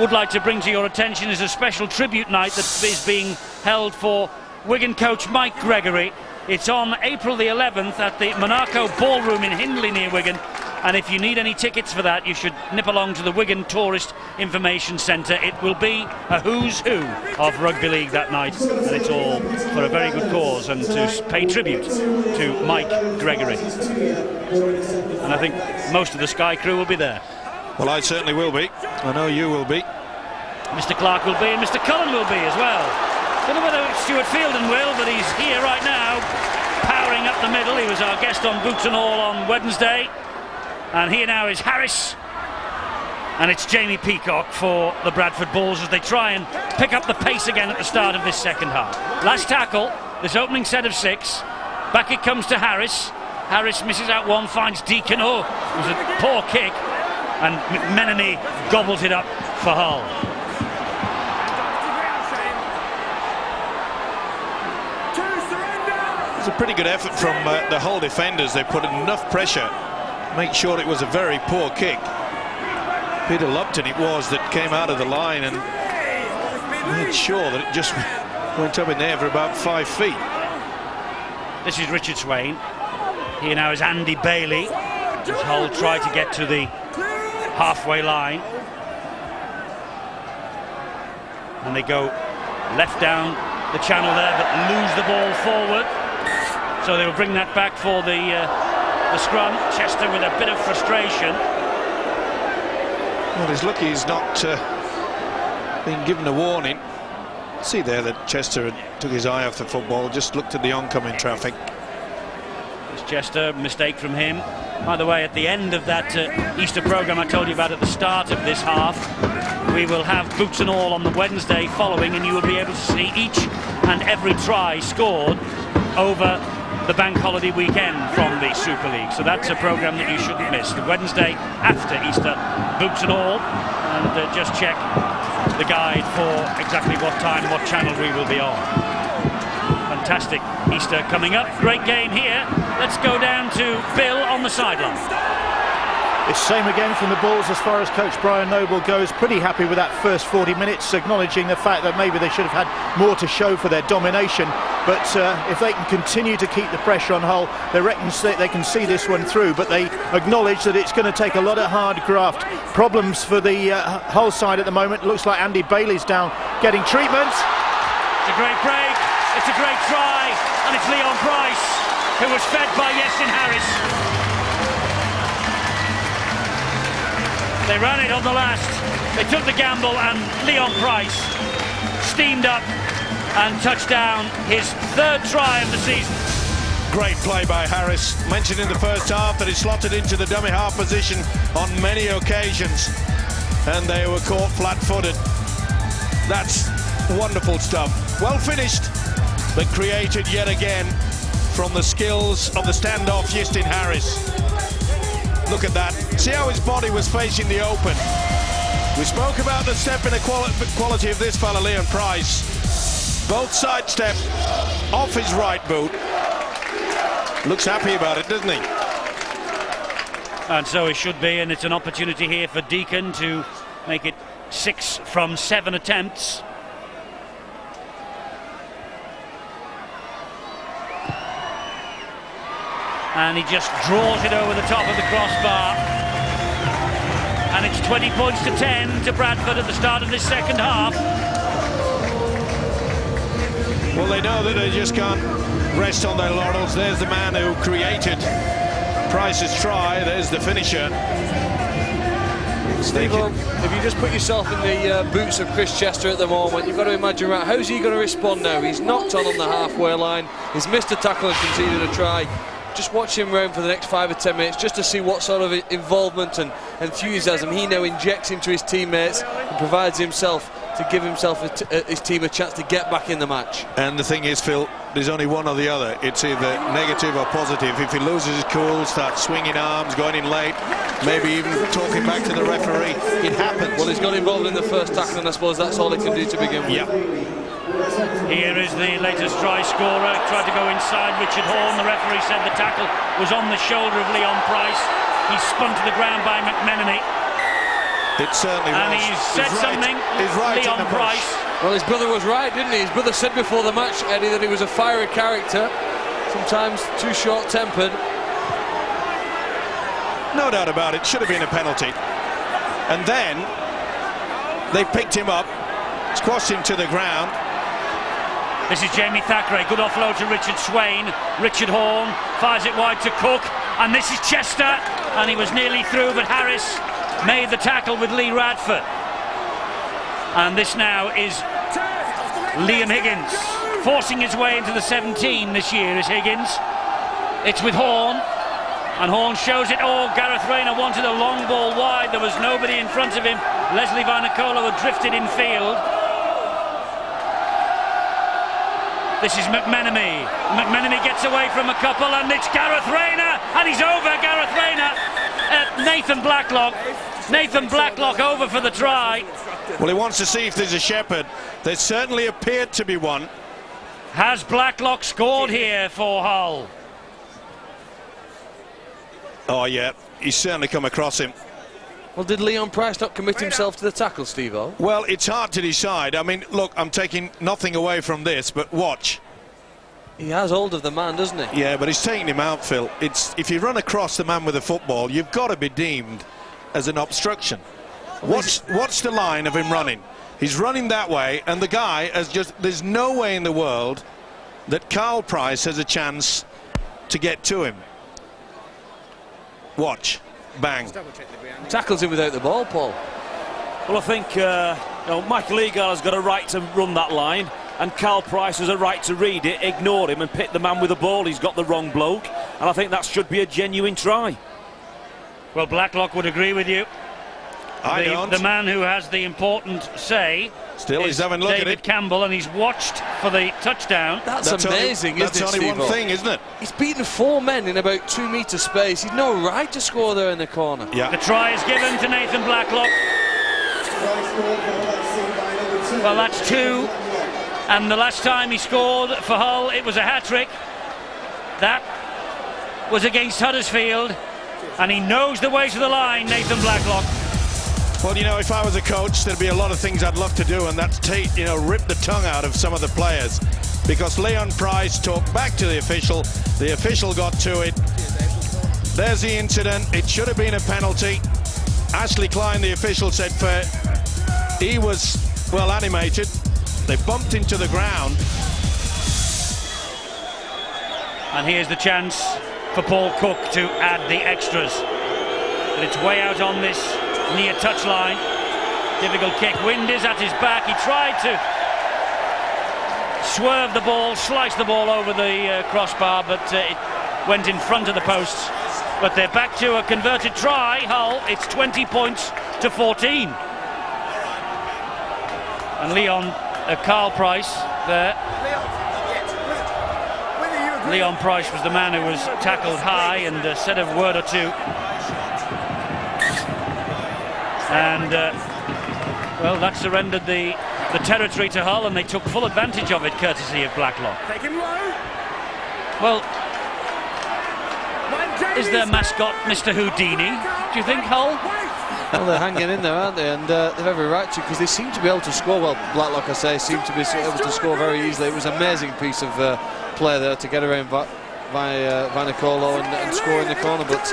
Would like to bring to your attention is a special tribute night that is being held for Wigan coach Mike Gregory. It's on April the 11th at the Monaco Ballroom in Hindley near Wigan. And if you need any tickets for that, you should nip along to the Wigan Tourist Information Centre. It will be a who's who of rugby league that night, and it's all for a very good cause and to pay tribute to Mike Gregory. And I think most of the Sky crew will be there. Well, I certainly will be. I know you will be. Mr. Clark will be, and Mr. Cullen will be as well. Don't know whether Stuart Fielden will, but he's here right now, powering up the middle. He was our guest on Boots and All on Wednesday. And here now is Harris, and it's Jamie Peacock for the Bradford Bulls as they try and pick up the pace again at the start of this second half. Last tackle, this opening set of 6. Back it comes to Harris. Harris misses out one, finds Deacon. Oh, it was a poor kick, and McMenemy gobbles it up for Hull. It was a pretty good effort from the Hull defenders. They put enough pressure. Make sure it was a very poor kick. Peter Lupton it was that came out of the line and made sure that it just went up in there for about 5 feet. This is Richard Swain. Here now is Andy Bailey as Hull try to get to the halfway line. And they go left down the channel there, but lose the ball forward. So they will bring that back for the scrum. Chester with a bit of frustration. Well, he's lucky he's not been given a warning. See there that Chester took his eye off the football, just looked at the oncoming traffic. It's Chester, mistake from him. By the way, at the end of that Easter programme I told you about at the start of this half, we will have Boots and All on the Wednesday following, and you will be able to see each and every try scored over the bank holiday weekend from the Super League. So that's a programme that you shouldn't miss. The Wednesday after Easter, Boots and All, and just check the guide for exactly what time, what channel we will be on. Fantastic Easter coming up. Great game here. Let's go down to Bill on the sideline. It's same again from the Bulls as far as coach Brian Noble goes. Pretty happy with that first 40 minutes, acknowledging the fact that maybe they should have had more to show for their domination. But if they can continue to keep the pressure on Hull, they reckon they can see this one through. But they acknowledge that it's going to take a lot of hard graft. Problems for the Hull side at the moment. Looks like Andy Bailey's down getting treatment. It's a great break, it's a great try, and it's Leon Price, who was fed by Yestin Harris. They ran it on the last, they took the gamble, and Leon Price steamed up and touched down his third try of the season. Great play by Harris. Mentioned in the first half that he slotted into the dummy half position on many occasions, and they were caught flat-footed. That's wonderful stuff. Well finished, but created yet again from the skills of the standoff Yestin Harris. Look at that. See how his body was facing the open. We spoke about the step inequality of this fella, Leon Price. Both sidestep off his right boot. Looks happy about it, doesn't he? And so it should be, and it's an opportunity here for Deacon to make it 6 from 7 attempts. And he just draws it over the top of the crossbar. And it's 20 points to 10 to Bradford at the start of this second half. Well, they know that they just can't rest on their laurels. There's the man who created Price's try. There's the finisher. Steve, if you just put yourself in the boots of Chris Chester at the moment, you've got to imagine, right, how's he going to respond now? He's knocked on the halfway line, he's missed a tackle and conceded a try. Just watch him round for the next 5 or 10 minutes just to see what sort of involvement and enthusiasm he now injects into his teammates and provides himself to give himself his team a chance to get back in the match. And the thing is, Phil, there's only one or the other. It's either negative or positive. If he loses his cool, starts swinging arms, going in late, maybe even talking back to the referee, it happens. Well, he's got involved in the first tackle, and I suppose that's all he can do to begin with. Yeah. Here is the latest try scorer. Tried to go inside Richard Horn. The referee said the tackle was on the shoulder of Leon Price. He's spun to the ground by McMenemy. It certainly and was. he's said something, he's right Leon Price. Well, his brother was right, didn't he? His brother said before the match, Eddie, that he was a fiery character, sometimes too short-tempered. No doubt about it. Should have been a penalty. And then they picked him up, squashed him to the ground. This is Jamie Thackeray. Good offload to Richard Swain. Richard Horn fires it wide to Cook. And this is Chester. And he was nearly through, but Harris made the tackle with Lee Radford. And this now is Liam Higgins forcing his way into the 17 this year is Higgins. It's with Horn, and Horn shows it. Oh, Gareth Rayner wanted a long ball wide. There was nobody in front of him. Leslie Vainikolo had drifted in field. This is McMenemy. McMenemy gets away from a couple, and it's Gareth Rayner, and he's over. Gareth Rayner. Nathan Blacklock. Nathan Blacklock over for the try. Well, he wants to see if there's a shepherd. There certainly appeared to be one. Has Blacklock scored here for Hull? Oh, yeah. He's certainly come across him. Well, did Leon Price not commit himself to the tackle, Steve-O? Well, it's hard to decide. I mean, look, I'm taking nothing away from this, but watch. He has hold of the man, doesn't he? Yeah, but he's taking him out, Phil. If you run across the man with a football, you've got to be deemed as an obstruction. What's the line of him running? He's running that way, and the guy has just... There's no way in the world that Carl Price has a chance to get to him. Watch. Bang. Tackles him without the ball, Paul. Well, I think Michael Eagle has got a right to run that line, and Carl Price has a right to read it, ignore him and pick the man with the ball. He's got the wrong bloke, and I think that should be a genuine try. Well, Blacklock would agree with you. I don't. The man who has the important say Still, is he's having a look David at it. Campbell, and he's watched for the touchdown. That's amazing, isn't it, That's only one Steve-O? thing, isn't it? He's beaten 4 men in about 2 metre space. He's no right to score there in the corner. Yeah. The try is given to Nathan Blacklock. Well, that's 2. And the last time he scored for Hull, it was a hat-trick. That was against Huddersfield. And he knows the way to the line, Nathan Blacklock. Well, you know, if I was a coach, there'd be a lot of things I'd love to do, and that's rip the tongue out of some of the players. Because Leon Price talked back to the official got to it. There's the incident. It should have been a penalty. Ashley Klein, the official, said fair. He was, well, animated. They bumped into the ground. And here's the chance for Paul Cook to add the extras. But it's way out on this near touchline. Difficult kick. Wind is at his back. He tried to swerve the ball, slice the ball over the crossbar, but it went in front of the posts. But they're back to a converted try. Hull, it's 20 points to 14. And Carl Price there. Leon Price was the man who was tackled high and said a word or two. And, well, that surrendered the territory to Hull, and they took full advantage of it, courtesy of Blacklock. Well, is their mascot Mr. Houdini, do you think, Hull? Well, they're hanging in there, aren't they? And they've every right to, because they seem to be able to score. Well, Blacklock, I say, seem to be able to score very easily. It was an amazing piece of play there to get around Vanicolo and score in the corner. But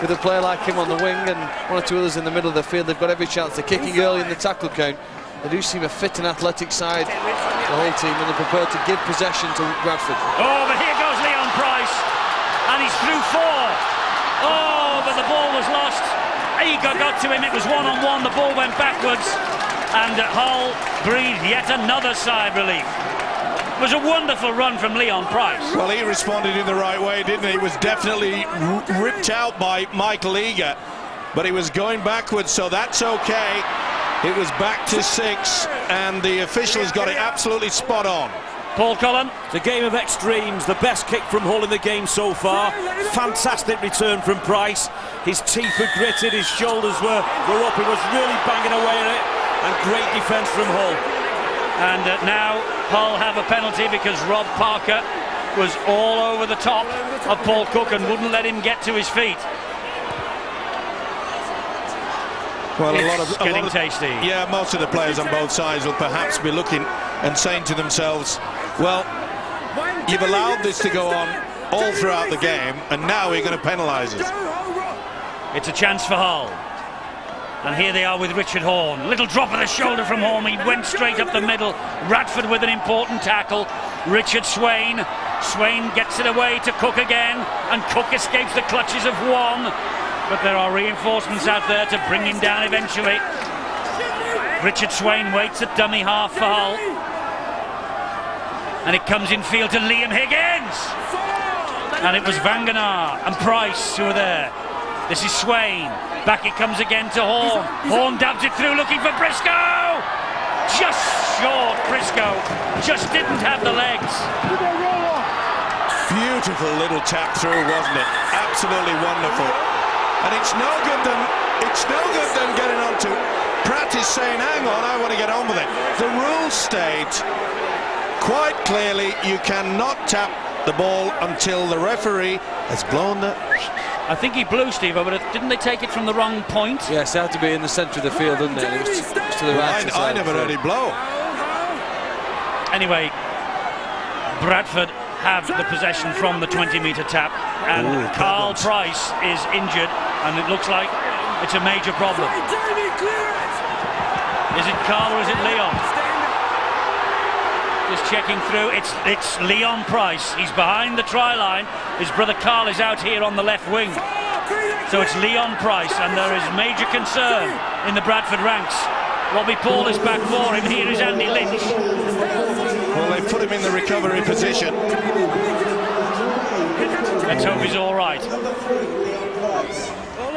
with a player like him on the wing and one or two others in the middle of the field, they've got every chance. They're kicking early in the tackle count. They do seem a fit and athletic side, the whole team, and they're prepared to give possession to Bradford. Oh, but here goes Leon Price, and he's through 4. Oh, but the ball was lost. Eager got to him, it was one-on-one, the ball went backwards, and Hull breathed yet another sigh of relief. It was a wonderful run from Leon Price. Well, he responded in the right way, didn't he? He was definitely ripped out by Michael Eager, but he was going backwards, so that's okay. It was back to 6, and the officials got it absolutely spot on. Paul Cullen. The game of extremes, the best kick from Hull in the game so far. Fantastic return from Price. His teeth were gritted, his shoulders were up, he was really banging away at it, and great defence from Hull. And now Hull have a penalty because Rob Parker was all over the top of Paul Cook and wouldn't let him get to his feet. Well, It's getting tasty. Yeah, most of the players on both sides will perhaps be looking and saying to themselves, well, you've allowed this to go on all throughout the game, and now we're going to penalise us. It's a chance for Hull. And here they are with Richard Horne. Little drop of the shoulder from Horne. He went straight up the middle. Radford with an important tackle. Richard Swain. Swain gets it away to Cook again, and Cook escapes the clutches of one. But there are reinforcements out there to bring him down eventually. Richard Swain waits at dummy half for Hull. And it comes in field to Liam Higgins. And it was Vangenaar and Price who were there. This is Swain. Back it comes again to Horne. Horne dabs it through looking for Briscoe. Just short, Briscoe. Just didn't have the legs. Beautiful little tap through, wasn't it? Absolutely wonderful. And it's no good then getting on to Pratt is saying, hang on, I want to get on with it. The rules state quite clearly you cannot tap the ball until the referee has blown the... I think he blew, Steve, but didn't they take it from the wrong point? Yes, it had to be in the centre of the field, didn't it? It was to the right. I never heard it blow. Anyway, Bradford have the possession from the 20-metre tap, and Carl Price is injured, and it looks like it's a major problem. Is it Carl or is it Leon? Just checking through. It's Leon Price. He's behind the try line. His brother Carl is out here on the left wing. So it's Leon Price, and there is major concern in the Bradford ranks. Robbie Paul is back for him. Here is Andy Lynch. Well, they put him in the recovery position. Let's hope he's all right.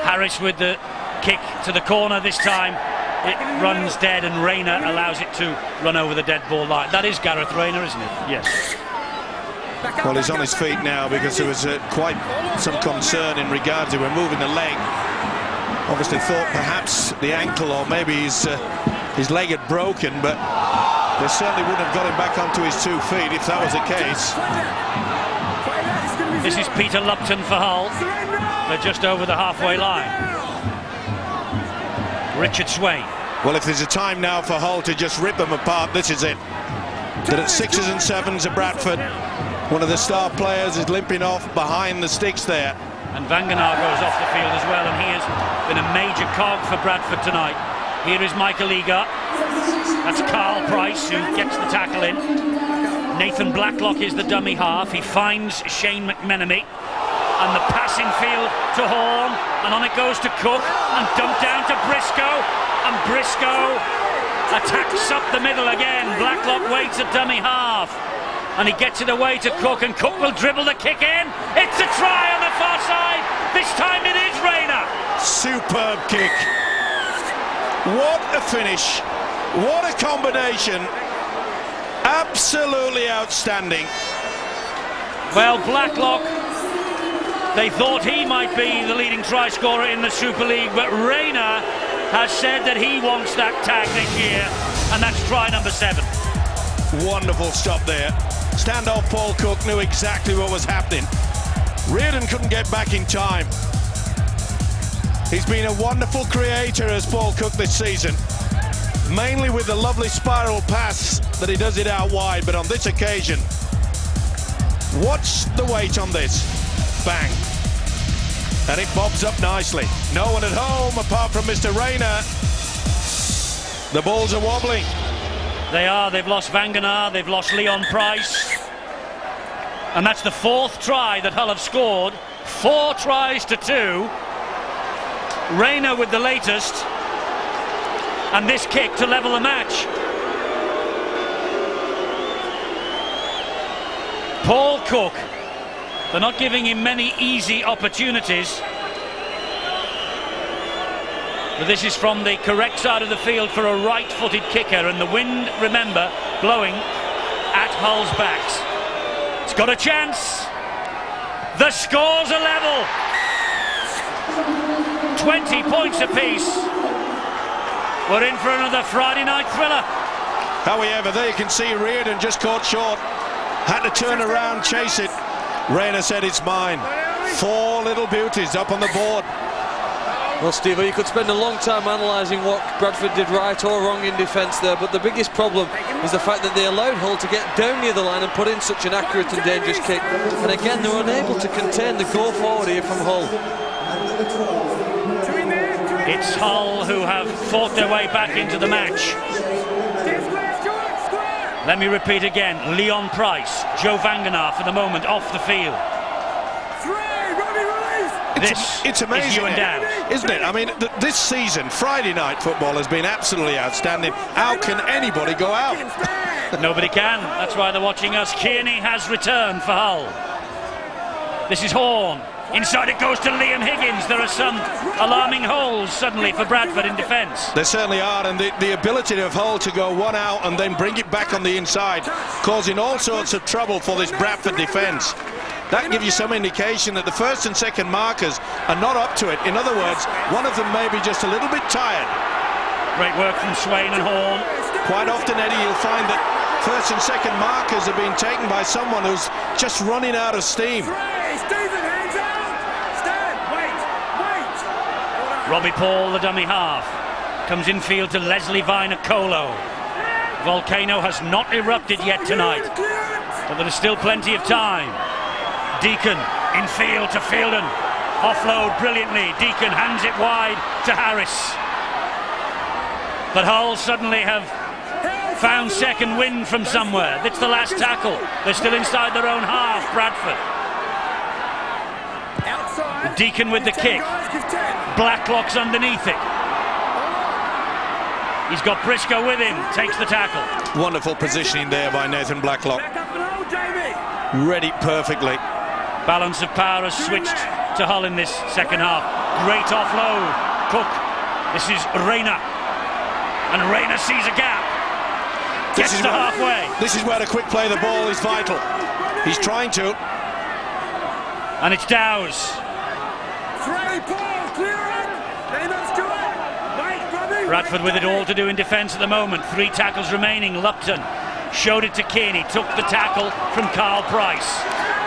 Harris with the kick to the corner this time. It runs dead, and Rayner allows it to run over the dead ball line. That is Gareth Rayner, isn't it? Yes. Well, he's on his feet now because there was quite some concern in regards to moving the leg. Obviously thought perhaps the ankle or maybe his leg had broken, but they certainly wouldn't have got him back onto his 2 feet if that was the case. This is Peter Lupton for Hull. They're just over the halfway line. Richard Swain. Well, if there's a time now for Hull to just rip them apart, this is it. That at 6s and 7s at Bradford, one of the star players is limping off behind the sticks there. And Vangenaar goes off the field as well, and he has been a major cog for Bradford tonight. Here is Michael Eager. That's Carl Price who gets the tackle in. Nathan Blacklock is the dummy half. He finds Shane McMenemy. And the passing field to Horn. And on it goes to Cook. And dumped down to Briscoe. And Briscoe attacks up the middle again. Blacklock waits at dummy half. And he gets it away to Cook. And Cook will dribble the kick in. It's a try on the far side. This time it is Rayner. Superb kick. What a finish. What a combination. Absolutely outstanding. Well, Blacklock, they thought he might be the leading try scorer in the Super League, but Rayner has said that he wants that tag this year, and that's try number 7. Wonderful stop there. Standoff Paul Cook knew exactly what was happening. Reardon couldn't get back in time. He's been a wonderful creator as Paul Cook this season, mainly with the lovely spiral pass that he does it out wide, but on this occasion, watch the weight on this. Bang. And it bobs up nicely. No one at home apart from Mr. Rayner. The balls are wobbling. They are. They've lost Vangenaar, they've lost Leon Price. And that's the 4th try that Hull have scored. 4 tries to 2. Rayner with the latest. And this kick to level the match. Paul Cook. They're not giving him many easy opportunities. But this is from the correct side of the field for a right-footed kicker, and the wind, remember, blowing at Hull's backs. It's got a chance. The scores are level. 20 points apiece. We're in for another Friday night thriller. However, there you can see Reardon just caught short. Had to turn around, chase it. Rayner said it's mine. 4 little beauties up on the board. Well, Steve, you could spend a long time analysing what Bradford did right or wrong in defence there, but the biggest problem is the fact that they allowed Hull to get down near the line and put in such an accurate and dangerous kick. And again, they were unable to contain the go forward here from Hull. It's Hull who have fought their way back into the match. Let me repeat again, Leon Price, Joe Vangenaar for the moment off the field. It's amazing, is you and Dan, isn't it? I mean, this season, Friday night football has been absolutely outstanding. How can anybody go out? Nobody can. That's why they're watching us. Kearney has returned for Hull. This is Horn. Inside it goes to Liam Higgins. There are some alarming holes suddenly for Bradford in defence. There certainly are, and the ability of Hull to go one out and then bring it back on the inside, causing all sorts of trouble for this Bradford defence. That gives you some indication that the first and second markers are not up to it. In other words, one of them may be just a little bit tired. Great work from Swain and Horn. Quite often, Eddie, you'll find that first and second markers are being taken by someone who's just running out of steam. Robbie Paul, the dummy half, comes infield to Leslie Viner-Colo. Volcano has not erupted yet tonight, but there is still plenty of time. Deacon infield to Fielden. Offload brilliantly. Deacon hands it wide to Harris. But Hull suddenly have found second wind from somewhere. That's the last tackle. They're still inside their own half, Bradford. Deacon with the kick. Blacklock's underneath it. He's got Briscoe with him. Takes the tackle. Wonderful positioning there by Nathan Blacklock. Read it perfectly. Balance of power has switched to Hull in this second half. Great offload. Cook. This is Rayner. And Rayner sees a gap. Gets to halfway. This is where the quick play of the ball is vital. He's trying to. And it's Dowes. Bradford with it all to do in defence at the moment. 3 tackles remaining. Lupton showed it to Kearney. Took the tackle from Carl Price.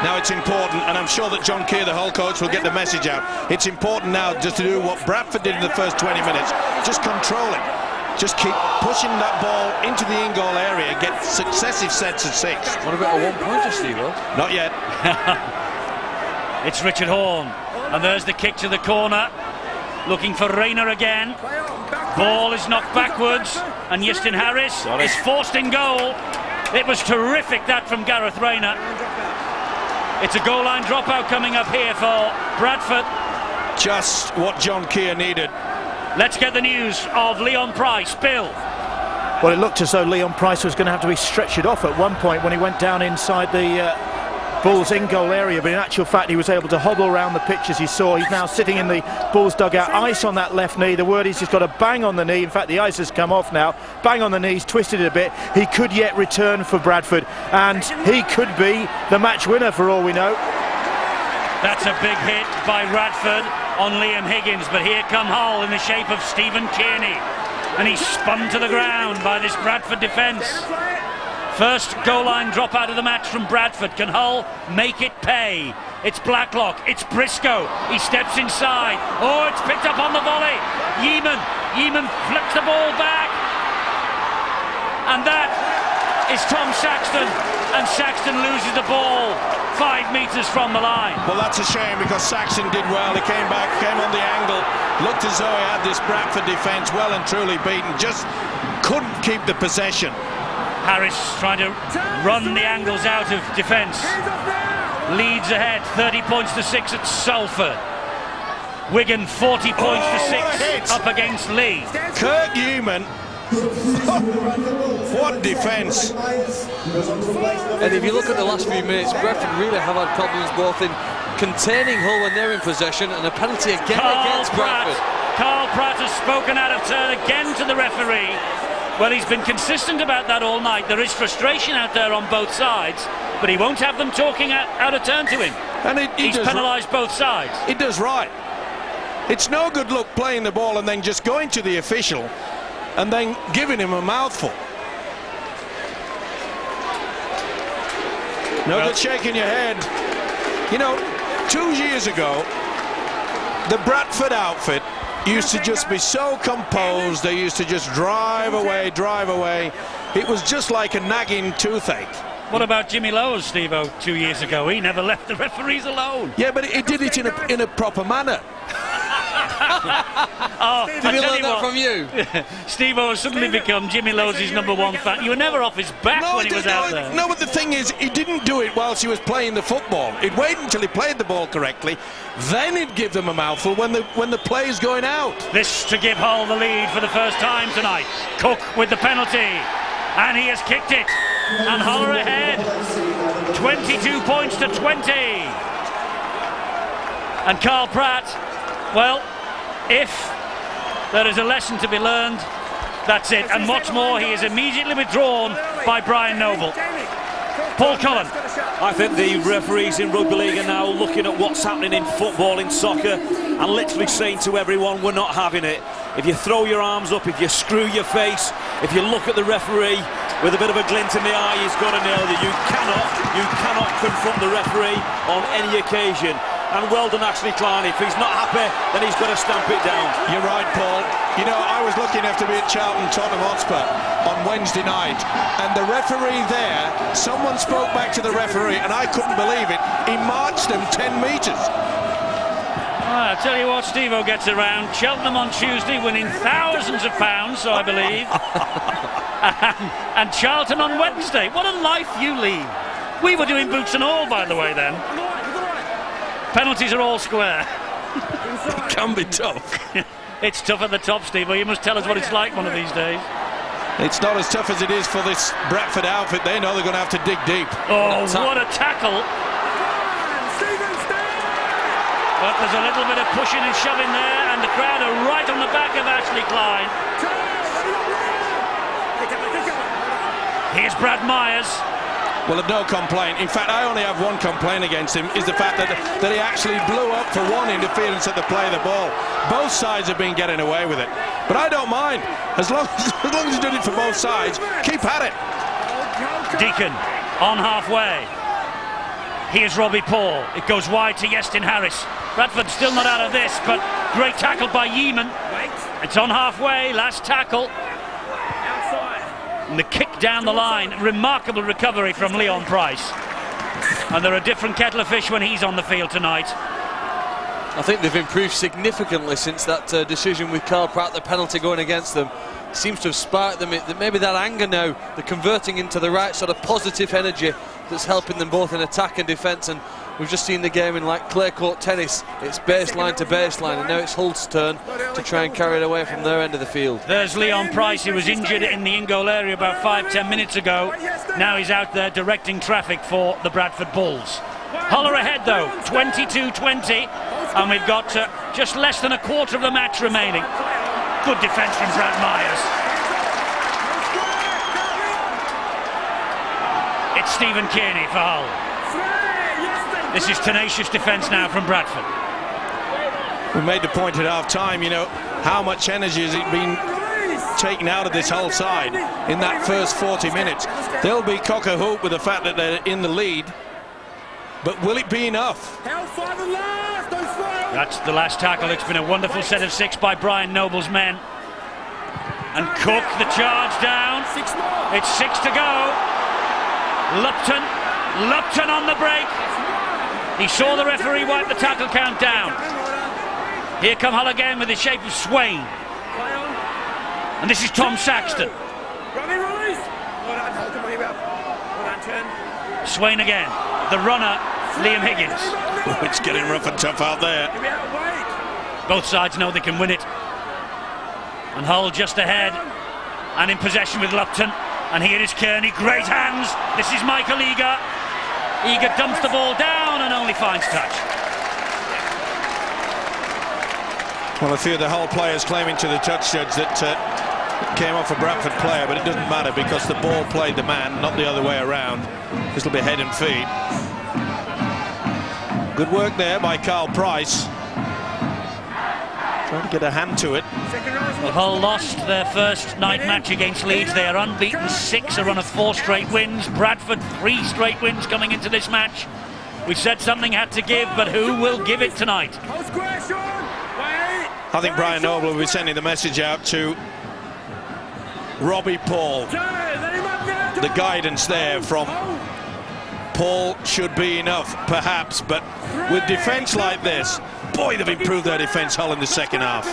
Now it's important, and I'm sure that John Keir, the Hull coach, will get the message out. It's important now just to do what Bradford did in the first 20 minutes. Just control it. Just keep pushing that ball into the in-goal area. Get successive sets of 6. What about a one-pointer, Steve? Not yet. It's Richard Horn. And there's the kick to the corner. Looking for Rayner again. Ball is knocked backwards, and Justin Harris is forced in goal. It was terrific, that from Gareth Rayner. It's a goal line dropout coming up here for Bradford. Just what John Keir needed. Let's get the news of Leon Price. Bill. Well, it looked as though Leon Price was going to have to be stretchered off at one point when he went down inside the Bulls in-goal area, but in actual fact he was able to hobble around the pitch as you saw. He's now sitting in the Bulls dugout, ice on that left knee. The word is he's got a bang on the knee. In fact, the ice has come off now. Bang on the knees, twisted it a bit. He could yet return for Bradford, and he could be the match winner for all we know. That's a big hit by Radford on Liam Higgins, but here come Hull in the shape of Stephen Kearney, and he's spun to the ground by this Bradford defence. First goal line drop out of the match from Bradford. Can Hull make it pay? It's Blacklock, it's Briscoe, he steps inside. Oh, it's picked up on the volley. Yeaman flips the ball back, and that is Tom Saxton, and Saxton loses the ball 5 metres from the line. Well, that's a shame, because Saxton did well. He came back, came on the angle, looked as though he had this Bradford defence well and truly beaten, just couldn't keep the possession. Harris trying to run the angles out of defence. Leeds ahead, 30 points to 6 at Salford. Wigan 40 points to 6 up against Lee. Kurt Yeaman. What defence. And if you look at the last few minutes, Bradford really have had problems both in containing Hull when they're in possession, and a penalty again against Bradford. Carl Pratt has spoken out of turn again to the referee. Well, he's been consistent about that all night. There is frustration out there on both sides, but he won't have them talking out of turn to him. And he's penalised both sides. He does right. It's no good look playing the ball and then just going to the official and then giving him a mouthful. No good shaking your head. You know, 2 years ago, the Bradford outfit used to just be so composed. They used to just drive away. It was just like a nagging toothache. What about Jimmy Lowes, Steve-O, 2 years ago? He never left the referees alone. Yeah, but he did it in a proper manner. Did he learn that from you? Steve-O has suddenly become Jimmy Lowes' #1 fan. You were never off his back when he was out there. No, but the thing is, he didn't do it whilst he was playing the football. He'd wait until he played the ball correctly, then he'd give them a mouthful when the play's going out. This to give Hull the lead for the first time tonight. Cook with the penalty, and he has kicked it. And Hull are ahead, 22 points to 20. And Carl Pratt, well, if there is a lesson to be learned, that's it. And what's more, he is immediately withdrawn by Brian Noble. Paul Cullen. I think the referees in rugby league are now looking at what's happening in football, in soccer, and literally saying to everyone, we're not having it. If you throw your arms up, if you screw your face, if you look at the referee with a bit of a glint in the eye, he's got to know that you cannot confront the referee on any occasion. And well done, Ashley Klein. If he's not happy, then he's got to stamp it down. You're right, Paul. You know, I was lucky enough to be at Charlton Tottenham Hotspur on Wednesday night, and the referee there, someone spoke back to the referee, and I couldn't believe it. He marched them 10 metres. I'll tell you what, Steve-O gets around. Cheltenham on Tuesday, winning thousands of pounds, so I believe. and Charlton on Wednesday. What a life you lead. We were doing boots and all, by the way, then. Penalties are all square. It can be tough. It's tough at the top, Steve. You must tell us what it's like one of these days. It's not as tough as it is for this Bradford outfit. They know they're going to have to dig deep. Oh, what a tackle. But there's a little bit of pushing and shoving there, and the crowd are right on the back of Ashley Klein. Here's Brad Myers. Well, I've no complaint. In fact, I only have one complaint against him, is the fact that he actually blew up for one interference at the play of the ball. Both sides have been getting away with it. But I don't mind. As long as he did it for both sides, keep at it. Deacon on halfway. Here's Robbie Paul. It goes wide to Justin Harris. Bradford still not out of this, but great tackle by Yeaman. It's on halfway, last tackle. And the kick down the line, remarkable recovery from Leon Price. And they're a different kettle of fish when he's on the field tonight. I think they've improved significantly since that decision with Carl Pratt, the penalty going against them. Seems to have sparked them. Maybe that anger now, they're converting into the right sort of positive energy that's helping them both in attack and defence. And we've just seen the game in like clay court tennis. It's baseline to baseline, and now it's Hull's turn to try and carry it away from their end of the field. There's Leon Price, who was injured in the in-goal area about 5-10 minutes ago. Now he's out there directing traffic for the Bradford Bulls. Hull are ahead though, 22-20, and we've got just less than a quarter of the match remaining. Good defence from Brad Myers. It's Stephen Kearney for Hull. This is tenacious defence now from Bradford. We made the point at half-time, you know, how much energy has it been taken out of this Hull side in that first 40 minutes. They'll be cock-a-hoop with the fact that they're in the lead, but will it be enough? That's the last tackle. It's been a wonderful set of 6 by Brian Noble's men. And Cook, the charge down. It's 6 to go. Lupton on the break. He saw the referee wipe the tackle count down. Here come Hull again with the shape of Swain. And this is Tom Saxton. Swain again. The runner, Liam Higgins. Oh, it's getting rough and tough out there. Both sides know they can win it. And Hull just ahead and in possession with Lupton. And here is Kearney, great hands. This is Michael Eager. Eager dumps the ball down and only finds touch. Well, a few of the Hull players claiming to the touch judge that came off a Bradford player, but it doesn't matter because the ball played the man, not the other way around. This will be head and feet. Good work there by Carl Price. Trying to get a hand to it. Well, Hull lost their first night match against Leeds. They are unbeaten 6, a run of 4 straight wins. Bradford 3 straight wins coming into this match. We said something had to give, but who will give it tonight? I think Brian Noble will be sending the message out to Robbie Paul. The guidance there from Paul should be enough, perhaps, but with defence like this, boy, they've improved their defence, Hull, in the second half.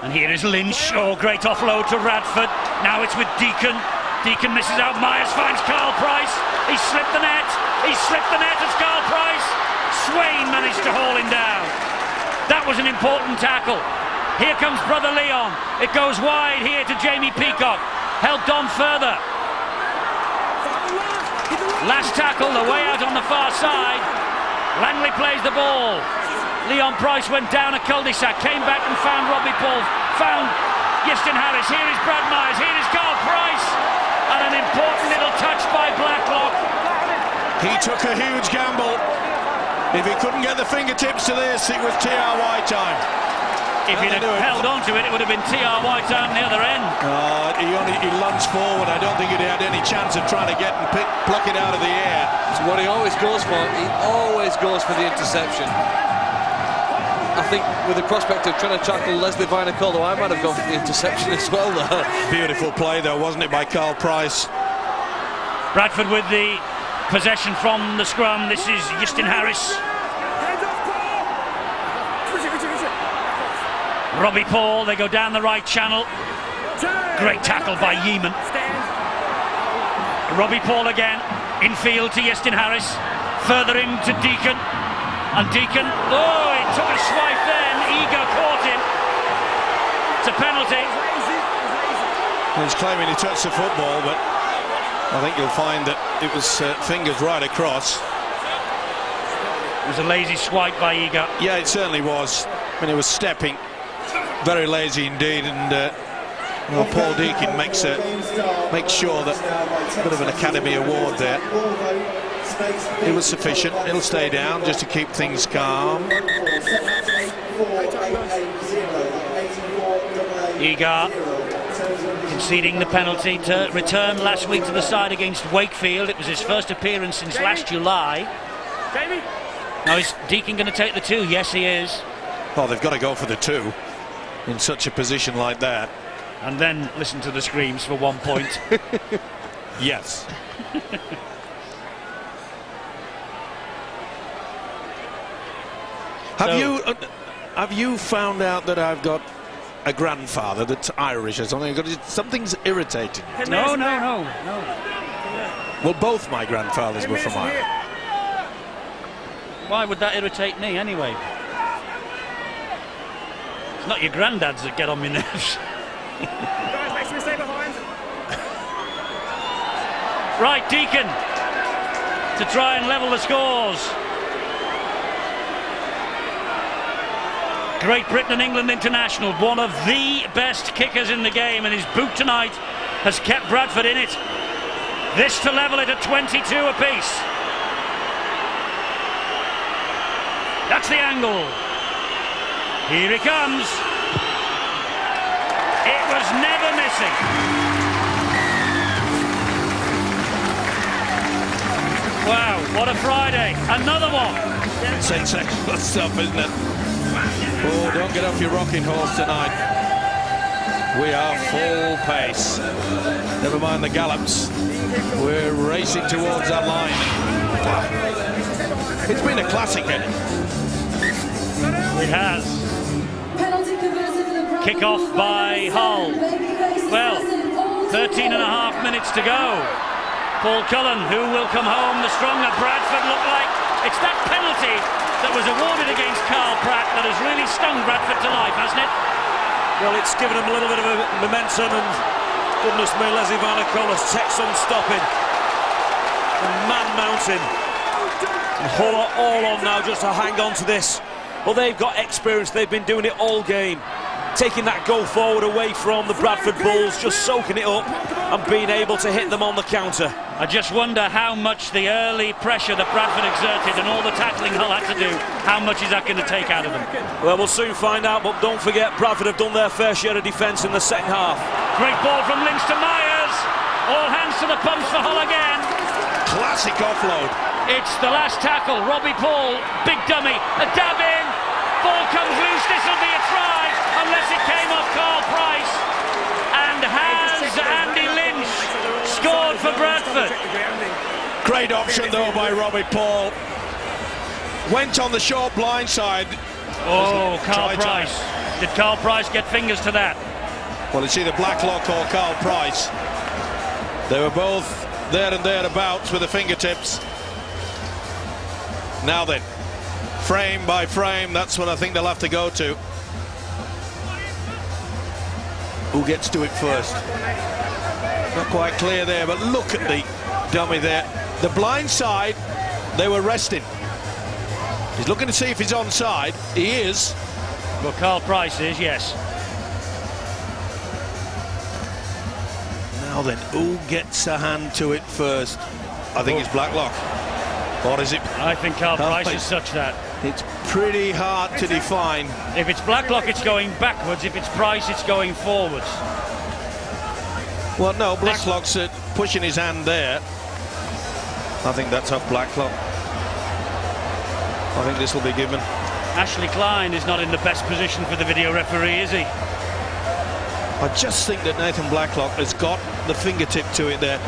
And here is Lynch. Oh, great offload to Radford. Now it's with Deacon. Deacon misses out. Myers finds Carl Price. He slipped the net. He slipped the net. It's Carl Price. Swain managed to haul him down. That was an important tackle. Here comes brother Leon. It goes wide here to Jamie Peacock. Helped on further. Last tackle, the way out on the far side. Langley plays the ball. Leon Price went down a cul-de-sac, came back and found Robbie Paul, found Yeston Harris. Here is Brad Myers, here is Carl Price, and an important little touch by Blacklock. He took a huge gamble. If he couldn't get the fingertips to this, it was TRY time. If he'd have held on to it, it would have been TRY time the other end. He lunged forward. I don't think he'd had any chance of trying to get and pluck it out of the air. It's what he always goes for. He always goes for the interception. I think with the prospect of trying to tackle Leslie Vinocola, I might have gone for the interception as well there. Beautiful play though, wasn't it, by Carl Price? Bradford with the possession from the scrum. This is Yeston Harris. Robbie Paul, they go down the right channel. Great tackle by Yeeman. Robbie Paul again, infield to Yeston Harris. Further in to Deacon. And Deacon, oh, he took a swipe then. Eager caught him. It's a penalty. He's claiming he touched the football, but I think you'll find that it was fingers right across. It was a lazy swipe by Eager. Yeah, it certainly was. I mean, it was stepping. Very lazy indeed, and Paul Deacon makes sure that a bit of an Academy Award there. It was sufficient. It'll stay down just to keep things calm. Eager conceding the penalty to return last week to the side against Wakefield. It was his first appearance since last July. Now is Deacon going to take the 2? Yes, he is. Oh, they've got to go for the 2 in such a position like that. And then listen to the screams for 1 point. Yes. Have you found out that I've got a grandfather that's Irish or something? Something's irritating. No. Well, both my grandfathers were from Ireland. Why would that irritate me anyway? It's not your granddads that get on my nerves. Guys, make sure you stay behind. Right, Deacon to try and level the scores. Great Britain and England international, one of the best kickers in the game, and his boot tonight has kept Bradford in it. This to level it at 22 apiece. That's the angle. Here he comes. It was never missing. Wow, what a Friday. Another one. Sensational stuff, isn't it? Oh, don't get off your rocking horse tonight. We are full pace. Never mind the gallops. We're racing towards that line. It's been a classic, Eddie. It has. Kick off by Hull. Well, 13 and a half minutes to go. Paul Cullen, who will come home the stronger. Bradford look like it's that penalty that was awarded against Carl Pratt that has really stung Bradford to life, hasn't it? Well, it's given them a little bit of a momentum, and goodness me, Leslie Vanacolas takes some stopping. And man mountain. And Hull are all on now just to hang on to this. Well, they've got experience, they've been doing it all game. Taking that goal forward away from the Bradford Bulls, just soaking it up and being able to hit them on the counter. I just wonder how much the early pressure that Bradford exerted and all the tackling Hull had to do, how much is that going to take out of them? Well, we'll soon find out, but don't forget, Bradford have done their fair share of defence in the second half. Great ball from Lynch to Myers. All hands to the pumps for Hull again. Classic offload. It's the last tackle. Robbie Paul, big dummy, a dab in. Ball comes loose. This will be a try, unless it came off Carl Price. And has Andy Lynch scored for Bradford? Great option though by Robbie Paul. Went on the short blind side. Oh, Carl Price. Did Carl Price get fingers to that? Well, it's either Blacklock or Carl Price. They were both there and thereabouts with the fingertips. Now then, frame by frame, that's what I think they'll have to go to. Who gets to it first? Not quite clear there, but look at the dummy there. The blind side, they were resting. He's looking to see if he's onside. He is. Well, Carl Price is, yes. Now then, who gets a hand to it first? I think it's Blacklock. Or is it? I think Carl Price is such that. It's pretty hard to define. If it's Blacklock, it's going backwards. If it's Price, it's going forwards. Well, no, Blacklock's pushing his hand there. I think that's off Blacklock. I think this will be given. Ashley Klein is not in the best position for the video referee, is he? I just think that Nathan Blacklock has got the fingertip to it there.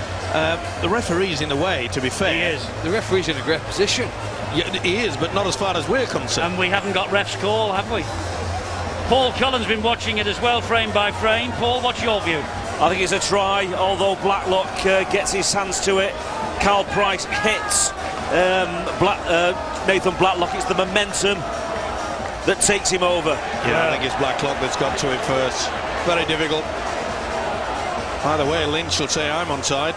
The referee's in the way, to be fair. He is. The referee's in a great position. Yeah, he is, but not as far as we're concerned. And we haven't got ref's call, have we? Paul Cullen's been watching it as well, frame by frame. Paul, what's your view? I think it's a try, although Blacklock gets his hands to it. Carl Price hits Nathan Blacklock. It's the momentum that takes him over. Yeah, I think it's Blacklock that's got to it first. Very difficult. Either way, Lynch will say I'm onside.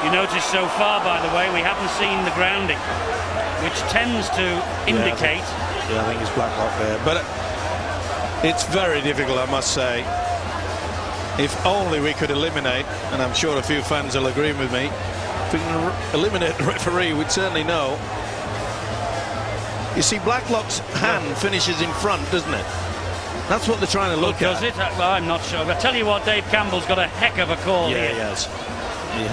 You notice so far, by the way, we haven't seen the grounding, which tends to indicate. Yeah, I think it's Blacklock there. But it's very difficult, I must say. If only we could eliminate, and I'm sure a few fans will agree with me, if we can eliminate the referee, we'd certainly know. You see, Blacklock's hand finishes in front, doesn't it? That's what they're trying to look at. Does it? Well, I'm not sure. But I tell you what, Dave Campbell's got a heck of a call Yeah, here. he has.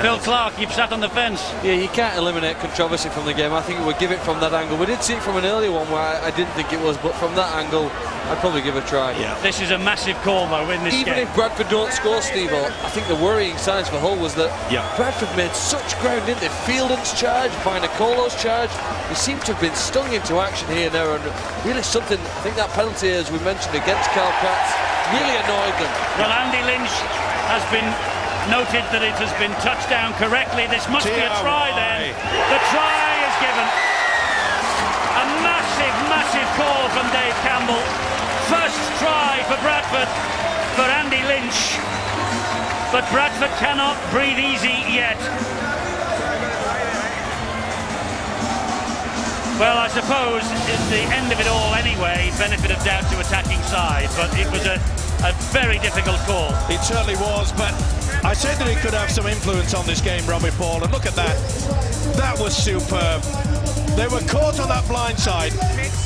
Phil Clark, you've sat on the fence. Yeah, you can't eliminate controversy from the game. I think we would give it from that angle. We did see it from an earlier one where I didn't think it was, but from that angle, I'd probably give it a try. Yeah. This is a massive call, though, in this Even game. if Bradford don't score, Steve, I think the worrying signs for Hull was that Bradford made such ground, didn't they? Fielding's charge, Vinacolo's charge. They seem to have been stung into action here and there, and really something, I think that penalty, as we mentioned, against Carl Pratt, really annoyed them. Well, Andy Lynch has been noted that it has been touched down correctly. This must be a try then. The try is given. A massive, massive call from Dave Campbell. First try for Bradford, for Andy Lynch. But Bradford cannot breathe easy yet. Well, I suppose at the end of it all anyway, benefit of doubt to attacking side, but it was a very difficult call. It certainly was, but I said that it could have some influence on this game, Robbie Paul, and look at that. That was superb. They were caught on that blind side.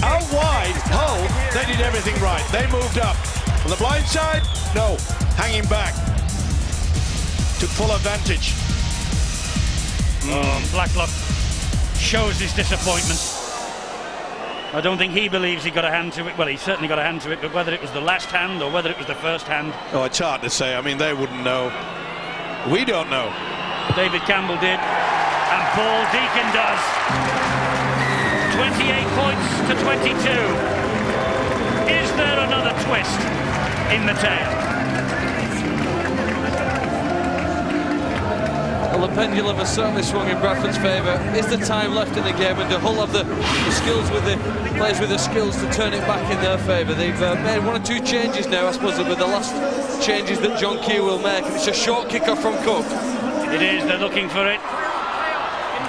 Out wide, Hull, they did everything right. They moved up. On the blind side, no, hanging back. Took full advantage. Blacklock shows his disappointment. I don't think he believes he got a hand to it. Well, he certainly got a hand to it, but whether it was the last hand or whether it was the first hand... Oh, it's hard to say. I mean, they wouldn't know. We don't know. David Campbell did, and Paul Deacon does. 28 points to 22. Is there another twist in the tale? Well, the pendulum has certainly swung in Bradford's favour. Is there time left in the game, and do Hull have the skills with the players with the skills to turn it back in their favour? They've made one or two changes now, I suppose, with the last changes that John Q will make, and it's a short kick-off from Cook. It is, they're looking for it.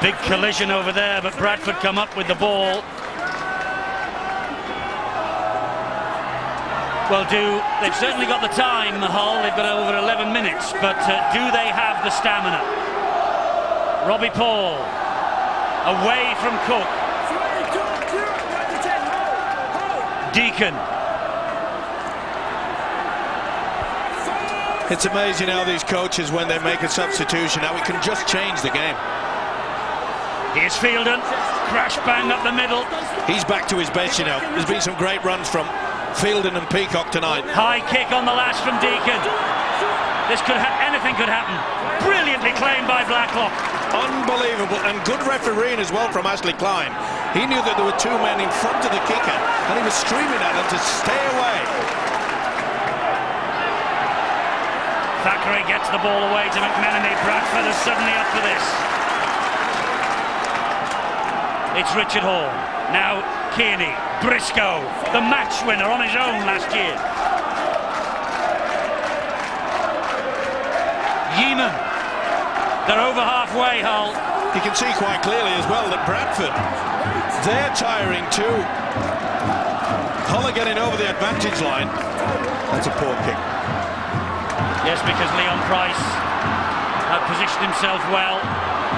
Big collision over there, but Bradford come up with the ball. Well, they've certainly got the time, Hull. They've got over 11 minutes, but do they have the stamina? Robbie Paul, away from Cook. Deacon. It's amazing how these coaches, when they make a substitution, how it can just change the game. Here's Fielden, crash bang up the middle. He's back to his best, you know. There's been some great runs from Fielden and Peacock tonight. High kick on the last from Deacon. This could anything could happen. Brilliantly claimed by Blacklock. Unbelievable, and good refereeing as well from Ashley Klein. He knew that there were two men in front of the kicker, and he was screaming at them to stay away. Thackeray gets the ball away to McMenemy. Bradford is suddenly up for this. It's Richard Hall. Now Kearney. Briscoe, the match winner on his own last year. Yeeman. They're over halfway, Hull. You can see quite clearly as well that Bradford, they're tiring too. Hull are getting over the advantage line. That's a poor kick. Yes, because Leon Price had positioned himself well,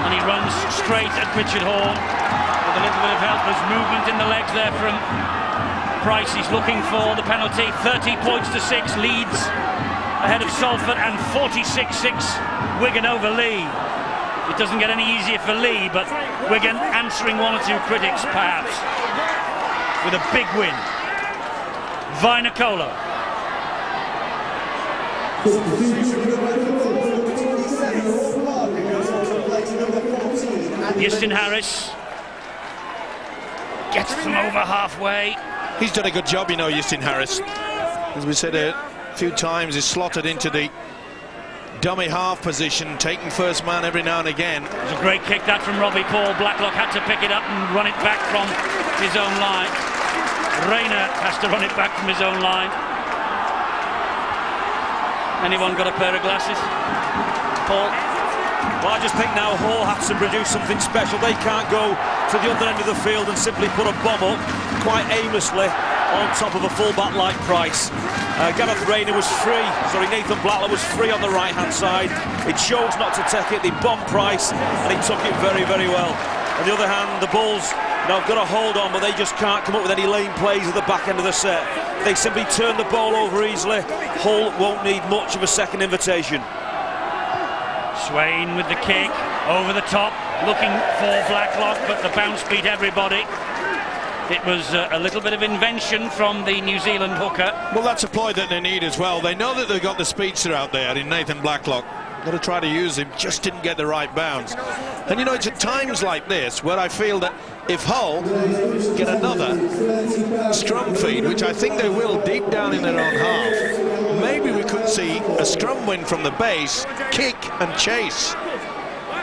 and he runs straight at Richard Hall. With a little bit of help, there's movement in the legs there from Price. He's looking for the penalty. 30 points to 6, leads ahead of Salford, and 46-6 Wigan over Lee. It doesn't get any easier for Lee, but Wigan answering one or two critics perhaps with a big win. Vinacolo. Justin Harris gets them over halfway. He's done a good job, you know, Justin Harris. As we said a few times, he's slotted into the dummy half position, taking first man every now and again. It was a great kick that from Robbie Paul. Blacklock had to pick it up and run it back from his own line. Rayner has to run it back from his own line. Anyone got a pair of glasses? Paul? Well, I just think now Hull has to produce something special. They can't go to the other end of the field and simply put a bomb up quite aimlessly on top of a full-back like Price. Gareth Rayner was free, Nathan Blacklock was free on the right-hand side. He chose not to take it, they bombed Price, and he took it very, very well. On the other hand, the Bulls now have got a hold on, but they just can't come up with any lane plays at the back end of the set. They simply turn the ball over easily. Hull won't need much of a second invitation. Swain with the kick, over the top, looking for Blacklock, but the bounce beat everybody. It was a little bit of invention from the New Zealand hooker. Well, that's a ploy that they need as well. They know that they've got the speedster out there in Nathan Blacklock. Got to try to use him, just didn't get the right bounce. And you know, it's at times like this where I feel that if Hull get another scrum feed, which I think they will deep down in their own half, maybe we could see a scrum win from the base, kick and chase.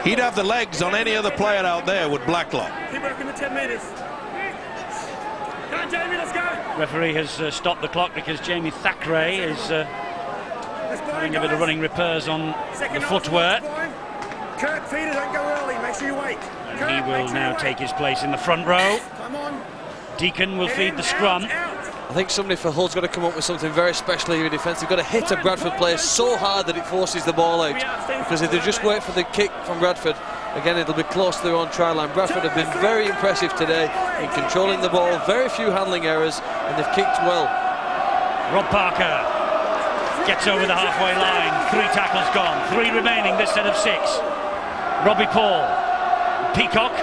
He'd have the legs on any other player out there with Blacklock. Keep working the 10 metres. Come on, Jamie, let's go. Referee has stopped the clock because Jamie Thackeray is having a bit of running repairs on the footwear. Kurt Peters, don't go early, make sure you wait. And he will now take his place in the front row. Come on. Deacon will feed the scrum. I think somebody for Hull's got to come up with something very special here in defence. They've got to hit a Bradford player so hard that it forces the ball out. Because if they just wait for the kick from Bradford, again, it'll be close to their own try line. Bradford have been very impressive today in controlling the ball, very few handling errors, and they've kicked well. Rob Parker gets over the halfway line. 3 tackles gone, 3 remaining this set of 6. Robbie Paul, Peacock.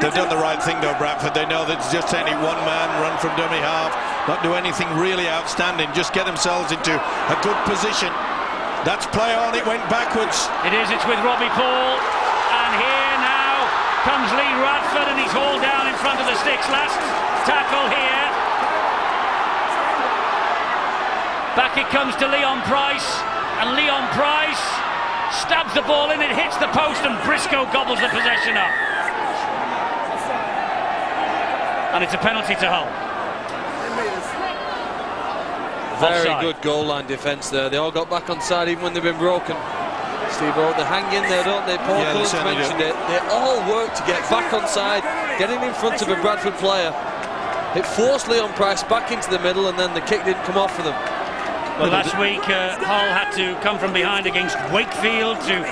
They've done the right thing though, Bradford. They know that it's just any one man run from dummy half, not do anything really outstanding, just get themselves into a good position. That's play on, it went backwards. It is, it's with Robbie Paul. And here now comes Lee Radford, and he's hauled down in front of the sticks. Last tackle here. Back it comes to Leon Price, and Leon Price stabs the ball in, it hits the post, and Briscoe gobbles the possession up. And it's a penalty to Hull. Very Offside. good goal line defence there. They all got back on side even when they've been broken. Steve O, they hang in there, don't they? Paul Yeah, they Cullen's certainly do. mentioned it. They all work to get back on side, getting in front of a Bradford player. It forced Leon Price back into the middle, and then the kick didn't come off for them. Well, last week Hull had to come from behind against Wakefield to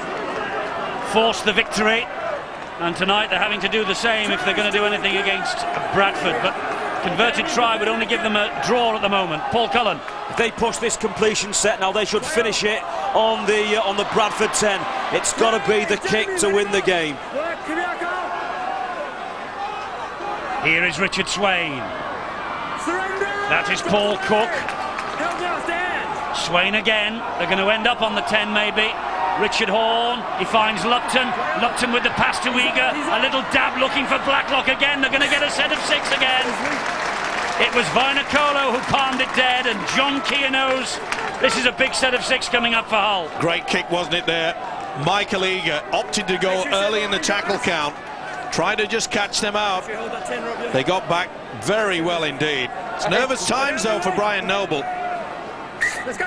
force the victory, and tonight they're having to do the same if they're going to do anything against Bradford. But converted try would only give them a draw at the moment. Paul Cullen. If they push this completion set now, they should finish it on the Bradford 10. It's got to be the kick to win the game. Here is Richard Swain. That is Paul Cook. Swain again. They're going to end up on the 10 maybe. Richard Horn, he finds Lupton. Lupton with the pass to Eager. A little dab looking for Blacklock again. They're going to get a set of 6 again. It was Vinacolo who palmed it dead, and John Keir knows this is a big set of 6 coming up for Hull. Great kick, wasn't it there? Michael Eager opted to go early in the tackle count, tried to just catch them out. They got back very well indeed. It's nervous times though for Brian Noble.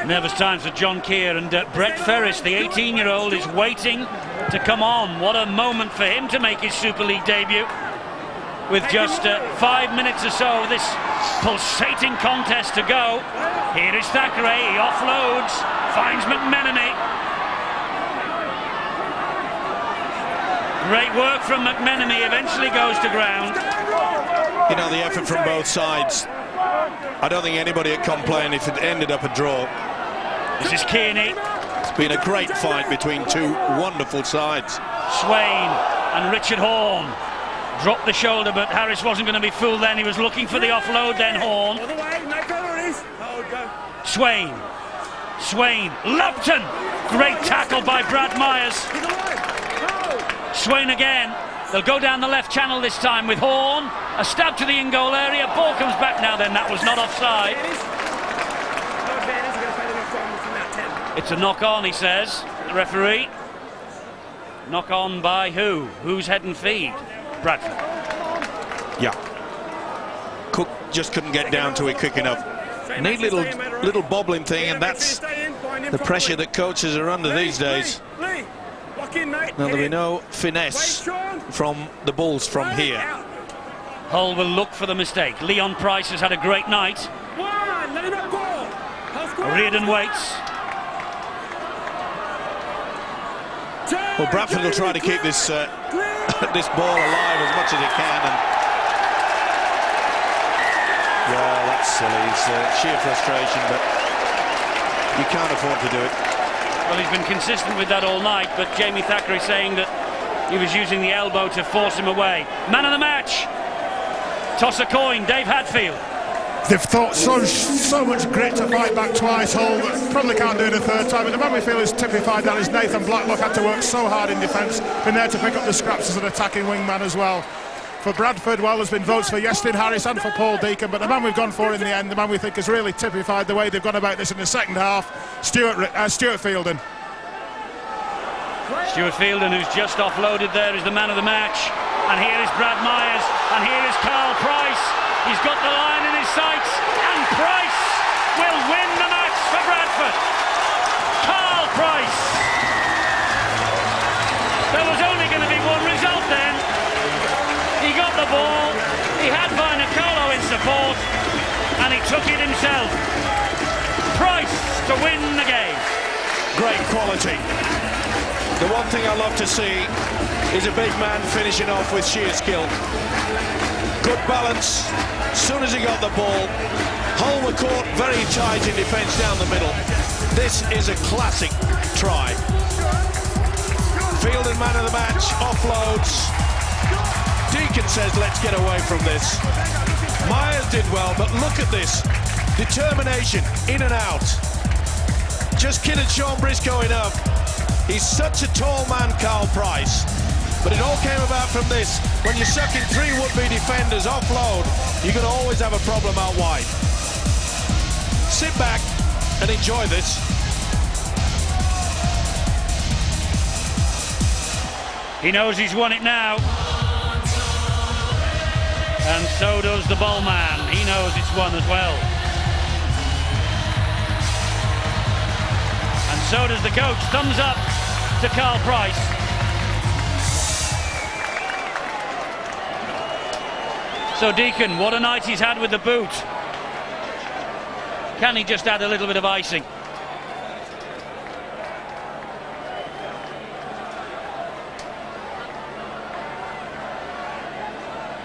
Nervous times for John Keir, and Brett Ferris, the 18-year-old, is waiting to come on. What a moment for him to make his Super League debut. With just 5 minutes or so of this pulsating contest to go. Here is Thackeray, he offloads, finds McMenemy. Great work from McMenemy, eventually goes to ground. You know, the effort from both sides. I don't think anybody would complain if it ended up a draw. This is Kearney. It's been a great fight between 2 wonderful sides. Swain and Richard Horn. Dropped the shoulder, but Harris wasn't going to be fooled then. He was looking for the offload, then Horn. Swain. Swain. Lupton. Great tackle by Brad Myers. Swain again. They'll go down the left channel this time with Horn. A stab to the in-goal area. Ball comes back now then. That was not offside. It's a knock-on, he says, the referee. Knock-on by who? Who's head and feed? Bradford. Yeah. Cook just couldn't get down to it quick enough. Neat little bobbling thing, and that's the pressure that coaches are under these days. Now there'll be no finesse from the Bulls from here. Hull will look for the mistake. Leon Price has had a great night. Reardon waits. Well, Bradford will try to keep this this ball alive as much as it can, and well, that's silly. It's sheer frustration, but you can't afford to do it. Well, he's been consistent with that all night, but Jamie Thackeray saying that he was using the elbow to force him away. Man of the match. Toss a coin, Dave Hadfield. They've thought so much grit to fight back twice. Hull probably can't do it a third time. But the man we feel is typified that is Nathan Blacklock. Had to work so hard in defence. Been there to pick up the scraps as an attacking wingman as well. For Bradford, well, there's been votes for Iestyn Harris and for Paul Deacon, but the man we've gone for in the end, the man we think has really typified the way they've gone about this in the second half, Stuart Fielden. Stuart Fielden, who's just offloaded there, is the man of the match. And here is Brad Myers, and here is Carl Price. He's got the line in his sights, and Price will win the match for Bradford. Carl Price. There was only going to be one result then. He got the ball, he had Vainicolo in support, and he took it himself. Price to win the game. Great quality. The one thing I love to see is a big man finishing off with sheer skill. Good balance. As soon as he got the ball, Hull were caught very tight in defence down the middle. This is a classic try. Fielden, man of the match, offloads. Deacon says, let's get away from this. Myers did well, but look at this. Determination, in and out. Just kidded Sean Briscoe enough. He's such a tall man, Carl Price. But it all came about from this. When you're sucking three would-be defenders offload, you're going to always have a problem out wide. Sit back and enjoy this. He knows he's won it now. And so does the ball man. He knows it's won as well. And so does the coach. Thumbs up to Carl Price. So Deacon, what a night he's had with the boot. Can he just add a little bit of icing?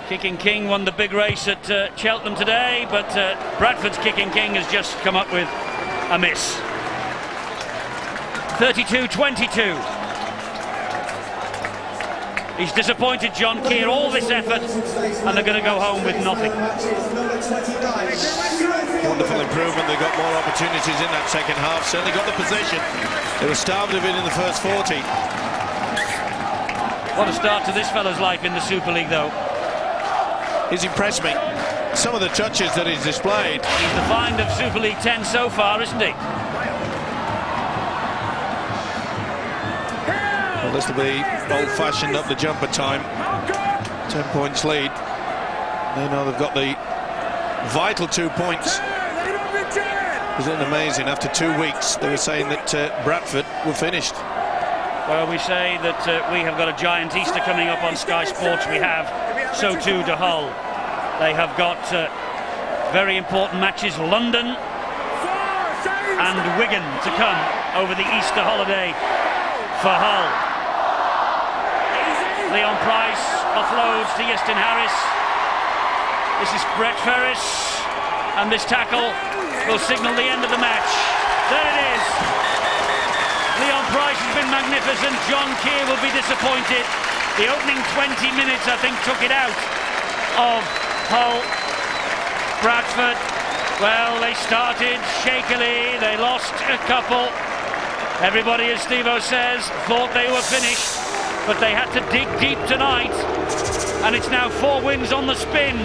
Kicking King won the big race at Cheltenham today, but Bradford's Kicking King has just come up with a miss. 32-22. He's disappointed John Keir, all this effort, and they're going to go home with nothing. Wonderful improvement. They got more opportunities in that second half. Certainly got the possession. They were starved of it in the first 40. What a start to this fella's life in the Super League, though. He's impressed me. Some of the touches that he's displayed. He's the find of Super League 10 so far, isn't he? Well, this will be old-fashioned up the jumper time. 10 points lead. They know they've got the vital 2 points. Isn't it amazing? After 2 weeks, they were saying that Bradford were finished. Well, we say that we have got a giant Easter coming up on Sky Sports. We have. So too to Hull. They have got very important matches, London and Wigan, to come over the Easter holiday for Hull. Leon Price offloads to Iestyn Harris. This is Brett Ferris, and this tackle will signal the end of the match. There it is. Leon Price has been magnificent. John Keir will be disappointed. The opening 20 minutes, I think, took it out of Hull. Bradford, well, they started shakily. They lost a couple. Everybody, as Steve-O says, thought they were finished, but they had to dig deep tonight. And it's now 4 wins on the spin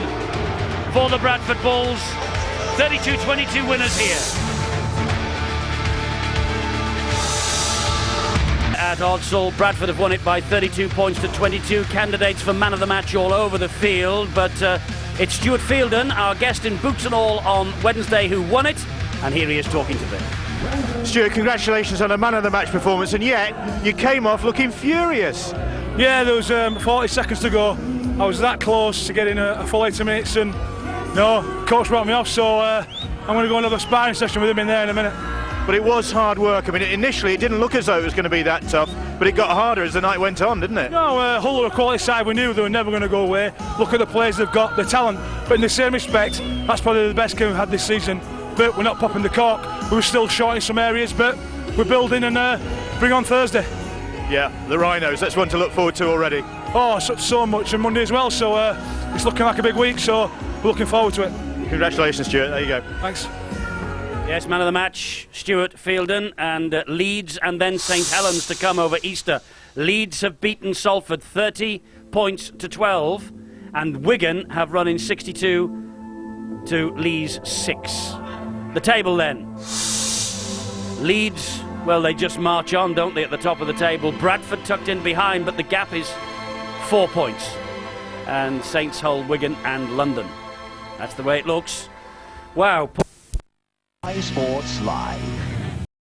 for the Bradford Bulls. 32-22 winners here. At Oddsall, Bradford have won it by 32 points to 22. Candidates for man of the match all over the field, but it's Stuart Fielden, our guest in Boots and All on Wednesday, who won it, and here he is talking to them. Stuart, congratulations on a man of the match performance, and yet you came off looking furious. Yeah, there was 40 seconds to go. I was that close to getting a full 80 minutes, and no, coach brought me off, so I'm going to go another sparring session with him in there in a minute. But it was hard work. I mean, initially it didn't look as though it was going to be that tough, but it got harder as the night went on, didn't it? No, Hull are a quality side. We knew they were never going to go away. Look at the players they've got, the talent. But in the same respect, that's probably the best game we've had this season. But we're not popping the cork. We were still short in some areas, but we're building and bring on Thursday. Yeah, the Rhinos, that's one to look forward to already. Oh, so much, and Monday as well, so it's looking like a big week, so we're looking forward to it. Congratulations, Stuart, there you go. Thanks. Yes, man of the match, Stuart Fielden, and Leeds and then St Helens to come over Easter. Leeds have beaten Salford 30 points to 12, and Wigan have run in 62 to Leeds 6. The table then. Leeds, well, they just march on, don't they, at the top of the table. Bradford tucked in behind, but the gap is 4 points. And Saints hold Wigan and London. That's the way it looks. Wow. Sports Live.